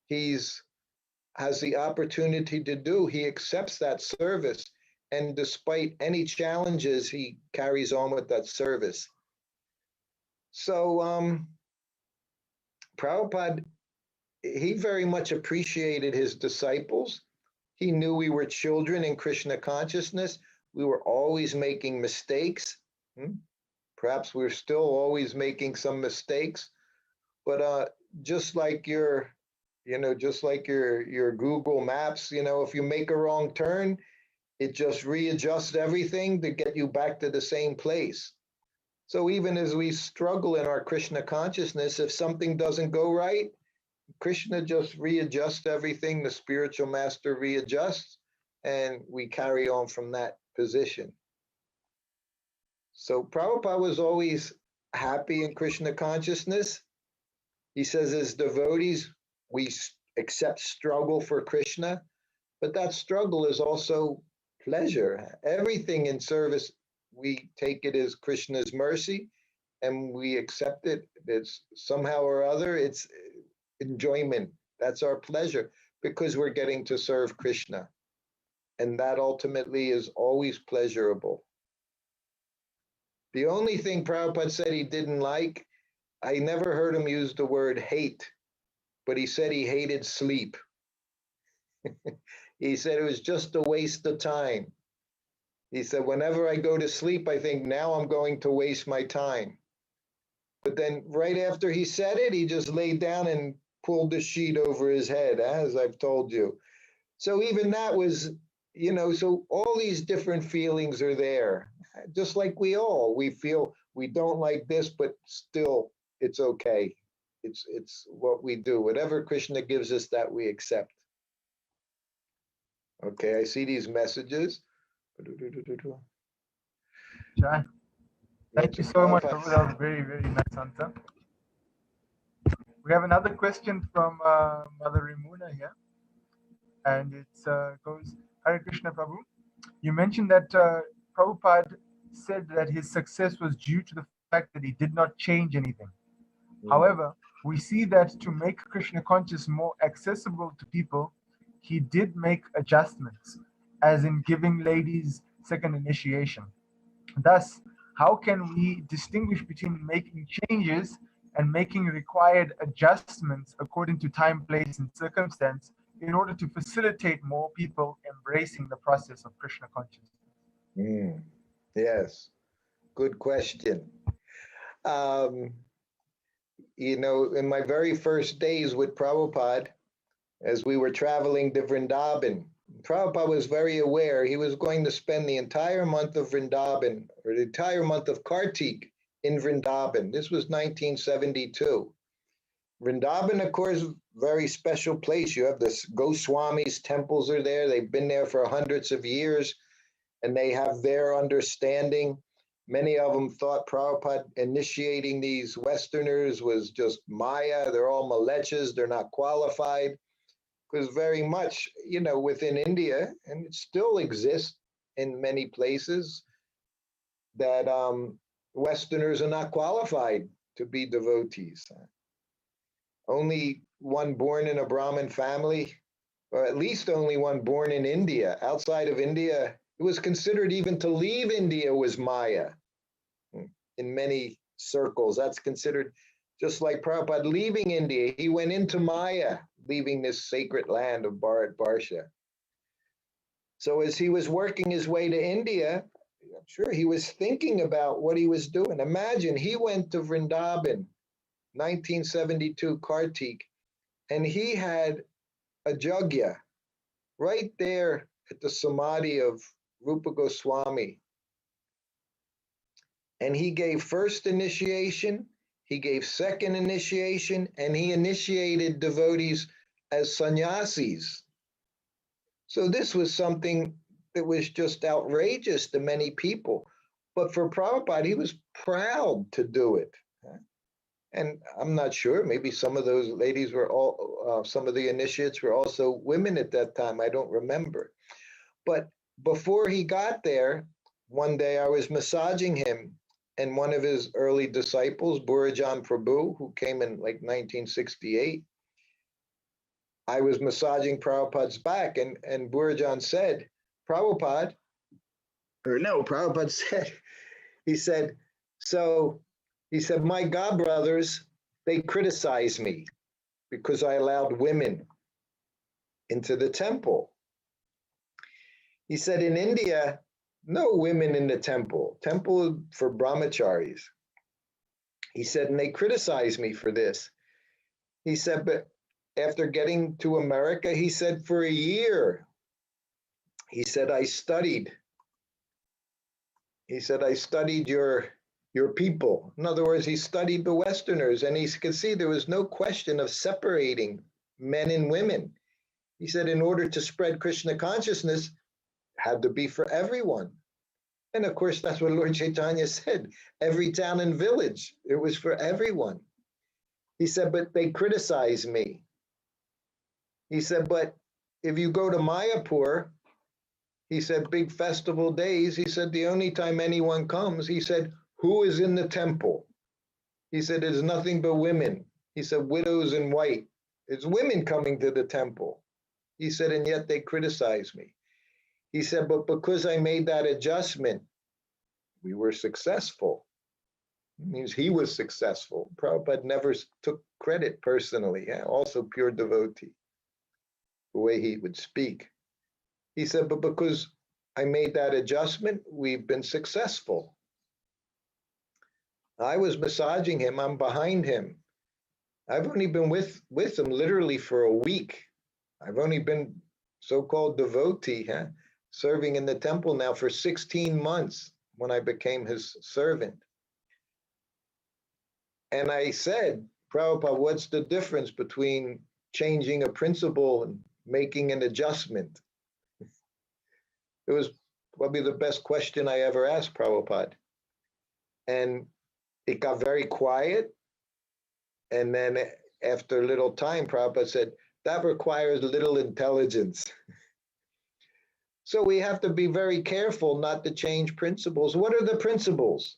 has the opportunity to do, he accepts that service. And despite any challenges, he carries on with that service. So Prabhupada, he very much appreciated his disciples. He knew we were children in Krishna consciousness. We were always making mistakes. Perhaps we're still always making some mistakes. But just like your Google Maps, if you make a wrong turn, it just readjusts everything to get you back to the same place. So even as we struggle in our Krishna consciousness, if something doesn't go right, Krishna just readjusts everything, the spiritual master readjusts, and we carry on from that position. So Prabhupada was always happy in Krishna consciousness. He says, as devotees, we accept struggle for Krishna, but that struggle is also pleasure. Everything in service, we take it as Krishna's mercy, and we accept it. It's somehow or other, it's enjoyment. That's our pleasure because we're getting to serve Krishna. And that ultimately is always pleasurable. The only thing Prabhupada said he didn't like, I never heard him use the word hate, but he said he hated sleep. He said it was just a waste of time. He said, whenever I go to sleep, I think now I'm going to waste my time. But then right after he said it, he just laid down and pulled the sheet over his head, as I've told you. So even that was, so all these different feelings are there. Just like we feel we don't like this, but still it's okay. It's what we do. Whatever Krishna gives us, that we accept. Okay, I see these messages. Jai. Thank you so much, Prabhu. That was very, very nice answer. We have another question from Mother Rimuna here. And it goes, Hare Krishna, Prabhu. You mentioned that Prabhupada said that his success was due to the fact that he did not change anything. However, we see that to make Krishna conscious more accessible to people, he did make adjustments, as in giving ladies second initiation. Thus, how can we distinguish between making changes and making required adjustments according to time, place, and circumstance in order to facilitate more people embracing the process of Krishna consciousness? Yes, good question. In my very first days with Prabhupada, as we were traveling to Vrindavan, Prabhupada was very aware he was going to spend the entire month of Vrindavan, or the entire month of Kartik in Vrindavan. This was 1972. Vrindavan, of course, very special place. You have this Goswami's temples are there. They've been there for hundreds of years. and they have their understanding. Many of them thought Prabhupada initiating these Westerners was just Maya. They're all malechas. They're not qualified. Because very much, within India, and it still exists in many places, that Westerners are not qualified to be devotees. Only one born in a Brahmin family, or at least only one born in India. Outside of India, it was considered even to leave India was Maya. In many circles, that's considered, just like Prabhupada leaving India, he went into Maya, leaving this sacred land of Bharat Barsha. So as he was working his way to India, I'm sure he was thinking about what he was doing. Imagine he went to Vrindavan, 1972 Kartik, and he had a jagya right there at the samadhi of Rupa Goswami. And he gave first initiation, he gave second initiation, and he initiated devotees as sannyasis. So this was something that was just outrageous to many people. But for Prabhupada, he was proud to do it. And I'm not sure, maybe some of those ladies were some of the initiates were also women at that time. I don't remember. But before he got there, one day I was massaging him, and one of his early disciples, Burajan Prabhu, who came in like 1968, I was massaging Prabhupada's back, and Burajan said, Prabhupada said, he said, my God brothers, they criticize me because I allowed women into the temple. He said, in India, no women in the temple for brahmacharis. He said, and they criticize me for this. He said, but after getting to America, he said, for a year, he said, I studied your people. In other words, he studied the Westerners, and he could see there was no question of separating men and women. He said, in order to spread Krishna consciousness, had to be for everyone. And of course, that's what Lord Chaitanya said. Every town and village, it was for everyone. He said, but they criticize me. He said, but if you go to Mayapur, he said, big festival days, he said, the only time anyone comes, he said, who is in the temple? He said, it's nothing but women. He said, widows in white. It's women coming to the temple. He said, and yet they criticize me. He said, but because I made that adjustment, we were successful. It means he was successful. Prabhupada never took credit personally, also pure devotee, the way he would speak. He said, but because I made that adjustment, we've been successful. I was massaging him, I'm behind him. I've only been with him literally for a week. I've only been so-called devotee, serving in the temple now for 16 months when I became his servant. And I said, Prabhupada, what's the difference between changing a principle and making an adjustment? It was probably the best question I ever asked Prabhupada. And it got very quiet. And then after a little time, Prabhupada said, that requires little intelligence. So we have to be very careful not to change principles. What are the principles?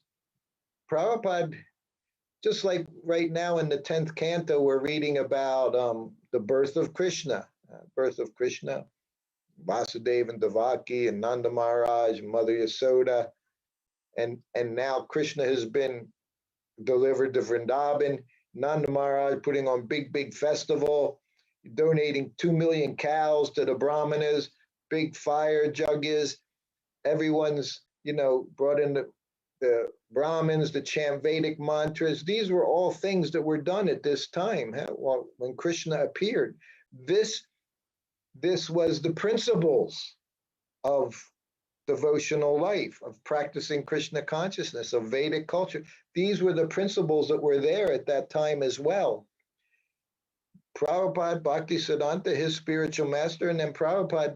Prabhupada, just like right now in the 10th canto, we're reading about the birth of Krishna, Vasudeva and Devaki and Nanda Maharaj, Mother Yasoda, and now Krishna has been delivered to Vrindavan. Nanda Maharaj putting on big festival, donating 2 million cows to the Brahmanas, big fire jugyas. Everyone's, brought in the Brahmins to chant Vedic mantras. These were all things that were done at this time, when Krishna appeared. This was the principles of devotional life, of practicing Krishna consciousness, of Vedic culture. These were the principles that were there at that time as well. Prabhupada, Bhaktisiddhanta, his spiritual master, and then Prabhupada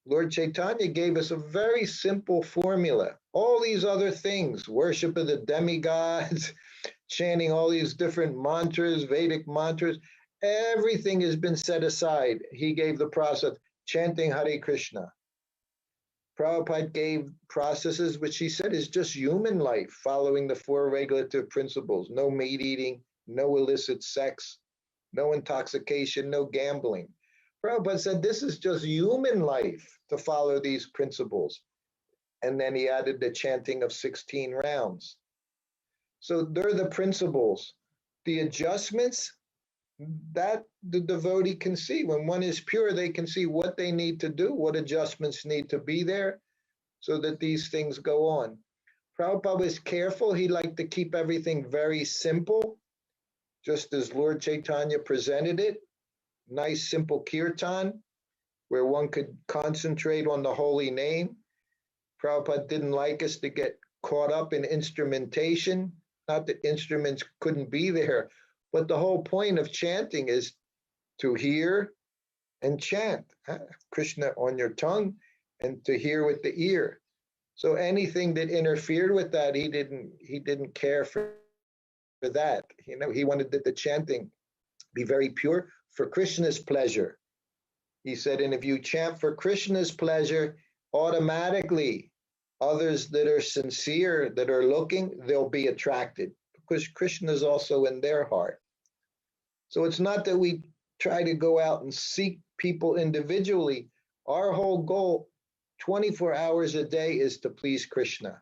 Lord Chaitanya gave us a very simple formula. All these other things, worship of the demigods, chanting all these different mantras, Vedic mantras, everything has been set aside. He gave the process, chanting Hare Krishna. Prabhupada gave processes which he said is just human life, following the 4 regulative principles: no meat eating, no illicit sex, no intoxication, no gambling. Prabhupada said this is just human life to follow these principles. And then he added the chanting of 16 rounds. So they're the principles. The adjustments that the devotee can see. When one is pure, they can see what they need to do, what adjustments need to be there so that these things go on. Prabhupada was careful. He liked to keep everything very simple, just as Lord Chaitanya presented it. Nice, simple kirtan, where one could concentrate on the holy name. Prabhupada didn't like us to get caught up in instrumentation. Not that instruments couldn't be there, but the whole point of chanting is to hear and chant. Krishna on your tongue and to hear with the ear. So anything that interfered with that, he didn't care for that. You know, he wanted that the chanting be very pure for Krishna's pleasure. He said, and if you chant for Krishna's pleasure, automatically others that are sincere, that are looking, they'll be attracted because Krishna is also in their heart. So it's not that we try to go out and seek people individually. Our whole goal, 24 hours a day, is to please Krishna.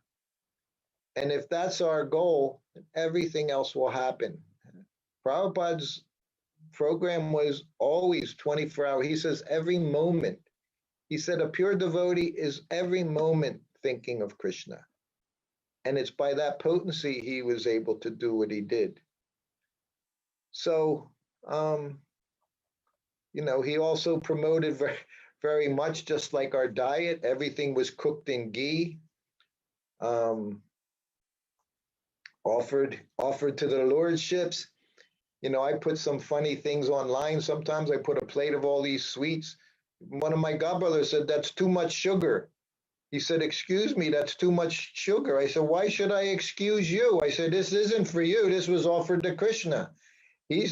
And if that's our goal, everything else will happen. Prabhupada's program was always 24 hours. He says every moment. He said a pure devotee is every moment thinking of Krishna. And it's by that potency he was able to do what he did. So, you know, he also promoted very, very much, just like our diet, everything was cooked in ghee, offered to the lordships. You know, I put some funny things online. Sometimes I put a plate of all these sweets. One of my godbrothers said, that's too much sugar. He said, excuse me, that's too much sugar. I said, why should I excuse you? I said, this isn't for you. This was offered to Krishna. He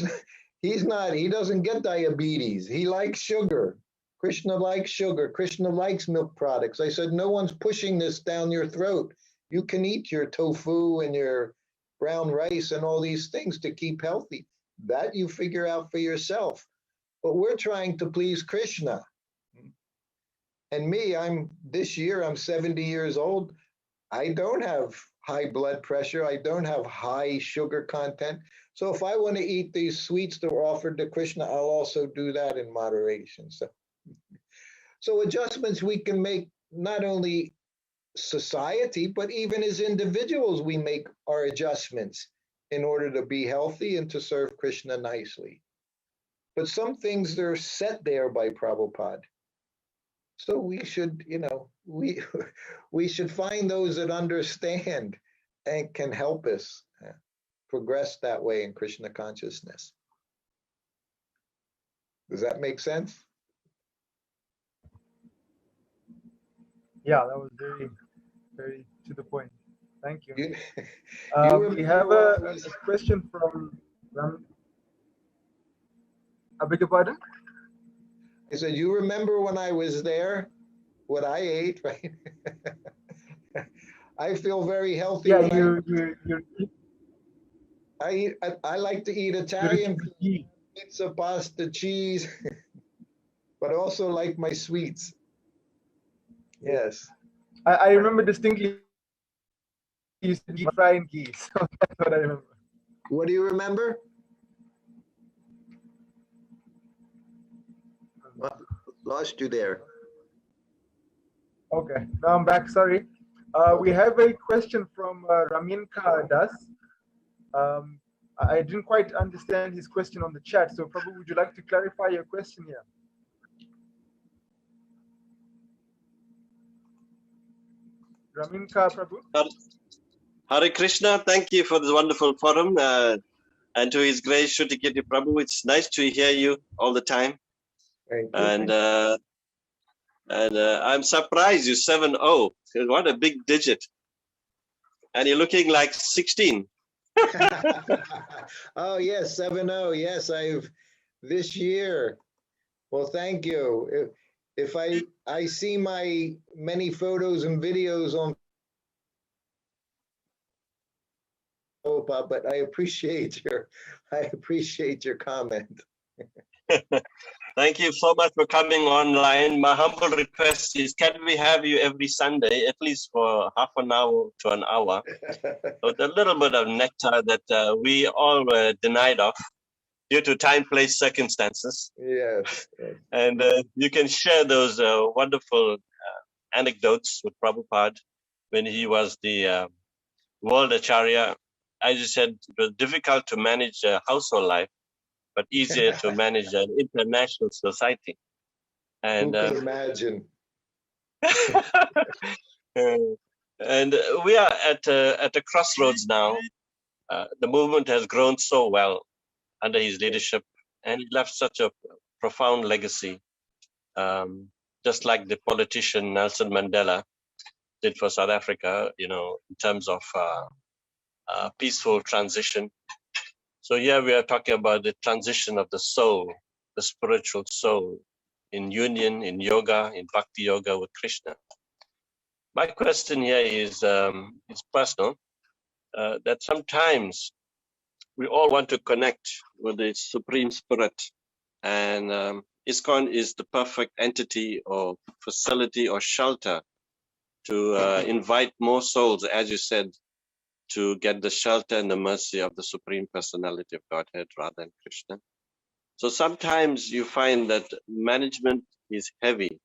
doesn't get diabetes. He likes sugar. Krishna likes sugar. Krishna likes milk products. I said, no one's pushing this down your throat. You can eat your tofu and your brown rice and all these things to keep healthy. That you figure out for yourself. But we're trying to please Krishna. And me, this year I'm 70 years old. I don't have high blood pressure. I don't have high sugar content. So if I want to eat these sweets that were offered to Krishna, I'll also do that in moderation. So adjustments we can make, not only society, but even as individuals, we make our adjustments in order to be healthy and to serve Krishna nicely. But some things are set there by Prabhupada. So we should, you know, we should find those that understand and can help us progress that way in Krishna consciousness. Does that make sense? Yeah, that was very, very to the point. Thank you. We You have a question from I beg your pardon? I said, you remember when I was there, what I ate, right? I feel very healthy. Yeah, I like to eat Italian pizza, pasta, cheese, but also like my sweets. Yes. I remember distinctly you said deep frying ghee, so that's what I remember. What do you remember? Lost you there. Okay, now I'm back. Sorry. We have a question from Raminka Das. I didn't quite understand his question on the chat, so Prabhu, would you like to clarify your question here? Raminka, Prabhu. Hare Krishna, thank you for this wonderful forum, and to His Grace Sutakirti Prabhu. It's nice to hear you all the time. Thank you. And And I'm surprised you 7-0. What a big digit. And you're looking like 16. Oh yes, 7-0. Yes, I've this year. Well, thank you. If I see my many photos and videos on Prabhupada, but I appreciate your comment. Thank you so much for coming online. My humble request is, can we have you every Sunday, at least for half an hour to an hour, with a little bit of nectar that we all were denied of due to time, place, circumstances. Yes. And you can share those wonderful anecdotes with Prabhupada when he was the world acharya. As you said, it was difficult to manage household life, but easier to manage an international society. Who And could imagine? and we are at a crossroads now. The movement has grown so well under his leadership, and he left such a profound legacy, just like the politician Nelson Mandela did for South Africa, in terms of peaceful transition. So here we are talking about the transition of the soul, the spiritual soul, in union, in yoga, in bhakti yoga with Krishna. My question here is personal, that sometimes we all want to connect with the Supreme Spirit, and ISKCON is the perfect entity or facility or shelter to invite more souls, as you said, to get the shelter and the mercy of the Supreme Personality of Godhead, Radha and Krishna. So sometimes you find that management is heavy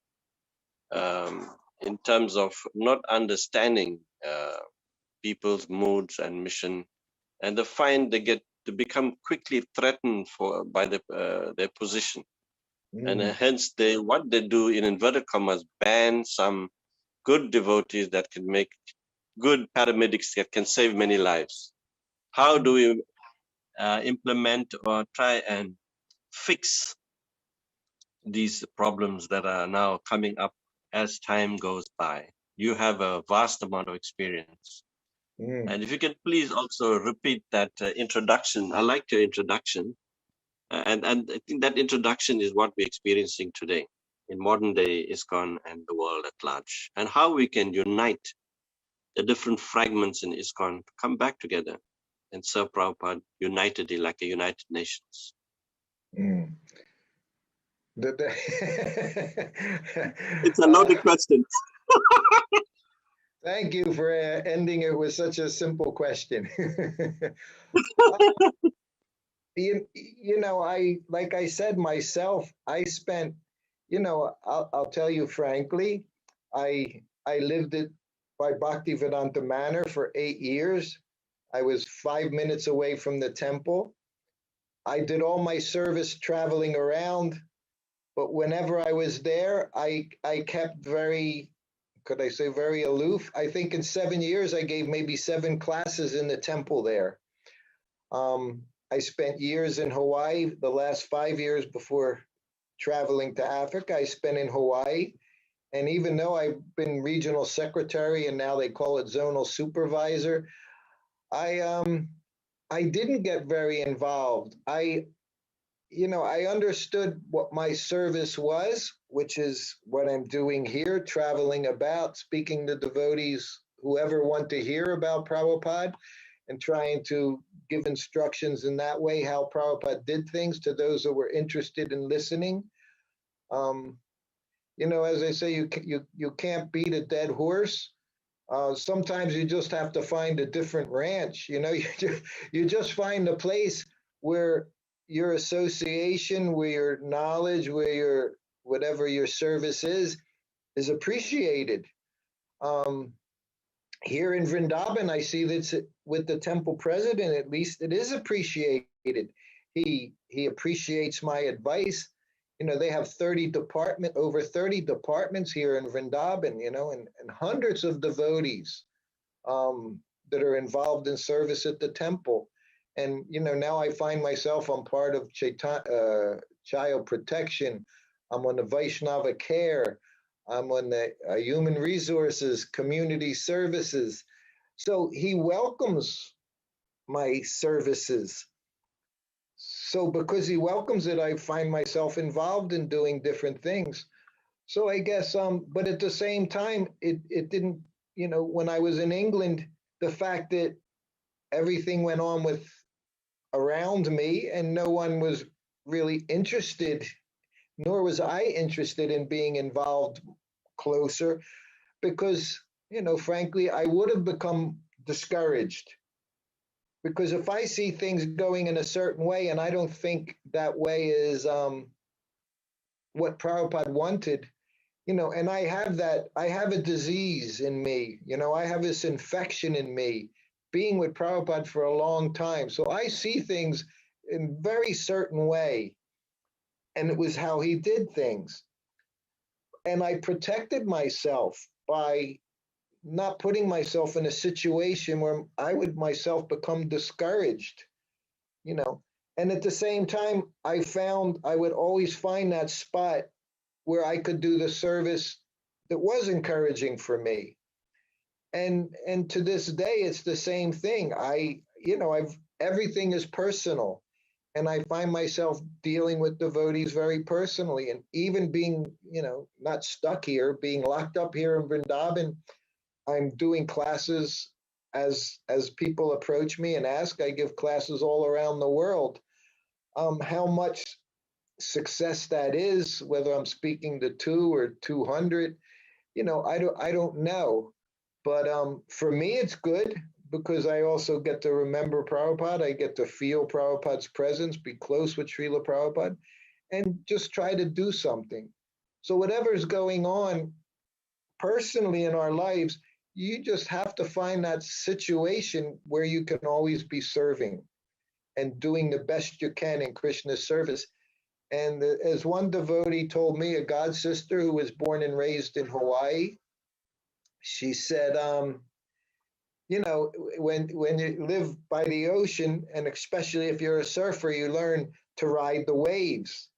in terms of not understanding people's moods and mission, and they find they get to become quickly threatened by their position, and hence what they do in inverted commas ban some good devotees that can make good paramedics that can save many lives. How do we implement or try and fix these problems that are now coming up as time goes by? You have a vast amount of experience. And if you could please also repeat that introduction. I like your introduction. And I think that introduction is what we're experiencing today in modern day ISKCON and the world at large, and how we can unite the different fragments in ISKCON to come back together and serve Prabhupada unitedly like a United Nations. It's a loaded question. Thank you for ending it with such a simple question. Like I said myself, I spent, I'll tell you frankly, I lived it by Bhaktivedanta Manor for 8 years. I was 5 minutes away from the temple. I did all my service traveling around, but whenever I was there, I kept very aloof. I think in 7 years, I gave maybe 7 classes in the temple there. I spent years in Hawaii. The last 5 years before traveling to Africa, I spent in Hawaii. And even though I've been regional secretary and now they call it zonal supervisor, I didn't get very involved. I understood what my service was, which is what I'm doing here, traveling about, speaking to devotees, whoever want to hear about Prabhupada, and trying to give instructions in that way, how Prabhupada did things to those that were interested in listening. As I say, you can't beat a dead horse. Sometimes you just have to find a different ranch. You just find a place where your association, where your knowledge, where your whatever your service is appreciated. Here in Vrindavan, I see that with the temple president, at least it is appreciated. He appreciates my advice. They have over 30 departments here in Vrindavan, and hundreds of devotees that are involved in service at the temple. And, now I find myself, I'm part of child protection. I'm on the Vaishnava care. I'm on the human resources, community services. So he welcomes my services. So because he welcomes it, I find myself involved in doing different things. So I guess, but at the same time, it didn't, when I was in England, the fact that everything went on with around me and no one was really interested, nor was I interested in being involved closer because, frankly, I would have become discouraged. Because if I see things going in a certain way and I don't think that way is what Prabhupada wanted, and I have a disease in me, I have this infection in me, being with Prabhupada for a long time. So I see things in very certain way. And it was how he did things. And I protected myself by not putting myself in a situation where I would myself become discouraged, you know. And at the same time, I would always find that spot where I could do the service that was encouraging for me. And to this day, it's the same thing. Everything is personal. And I find myself dealing with devotees very personally, and even being, not stuck here, being locked up here in Vrindavan. I'm doing classes as people approach me and ask. I give classes all around the world. How much success that is, whether I'm speaking to 2 or 200, I don't know. But for me, it's good because I also get to remember Prabhupada. I get to feel Prabhupada's presence, be close with Srila Prabhupada, and just try to do something. So whatever's going on personally in our lives, you just have to find that situation where you can always be serving and doing the best you can in Krishna's service. And as one devotee told me, a god sister who was born and raised in Hawaii, she said, when you live by the ocean, and especially if you're a surfer, you learn to ride the waves.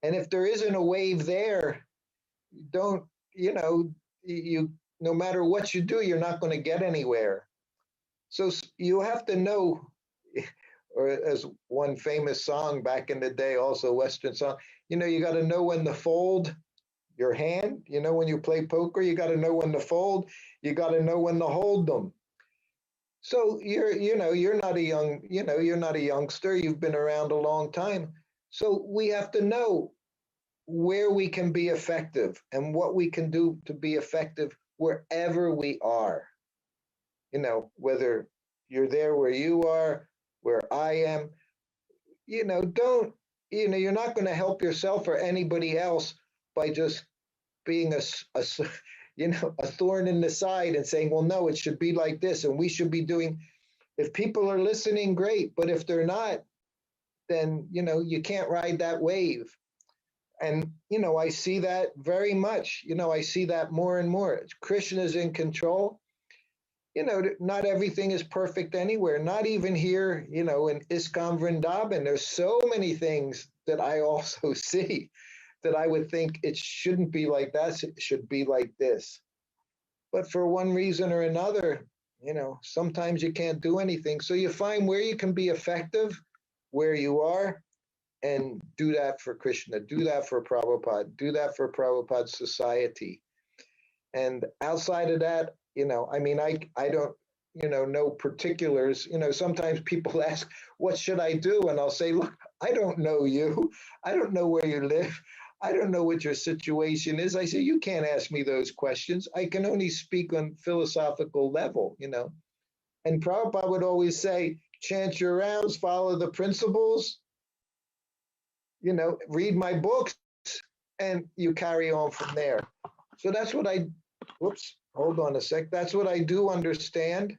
And if there isn't a wave there, don't, you no matter what you do, you're not going to get anywhere. So you have to know, or as one famous song back in the day, also Western song, you got to know when to fold your hand. When you play poker, you got to know when to fold. You got to know when to hold them. So you're not a youngster. You've been around a long time. So we have to know where we can be effective and what we can do to be effective wherever we are. Whether you're there where you are, where I am, don't, you're not going to help yourself or anybody else by just being a thorn in the side and saying, well, no, it should be like this. And we should be doing, if people are listening, great. But if they're not, then, you can't ride that wave. And, I see that very much. I see that more and more. Krishna's in control. Not everything is perfect anywhere, not even here, in ISKCON Vrindavan. There's so many things that I also see that I would think it shouldn't be like that, it should be like this. But for one reason or another, sometimes you can't do anything. So you find where you can be effective, where you are, and do that for Krishna, do that for Prabhupada, do that for Prabhupada's society. And outside of that, I don't, know particulars. Sometimes people ask, what should I do? And I'll say, look, I don't know you. I don't know where you live. I don't know what your situation is. I say, you can't ask me those questions. I can only speak on philosophical level, And Prabhupada would always say, chant your rounds, follow the principles, read my books, and you carry on from there. So that's what hold on a sec. That's what I do understand,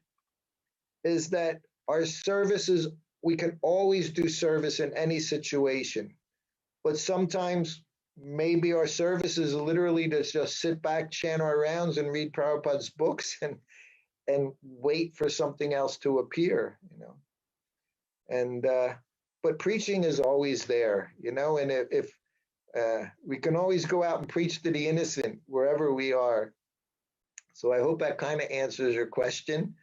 is that our services, we can always do service in any situation. But sometimes maybe our service is literally to just sit back, chant our rounds, and read Prabhupada's books and wait for something else to appear, And but preaching is always there, And if We can always go out and preach to the innocent wherever we are. So I hope that kind of answers your question.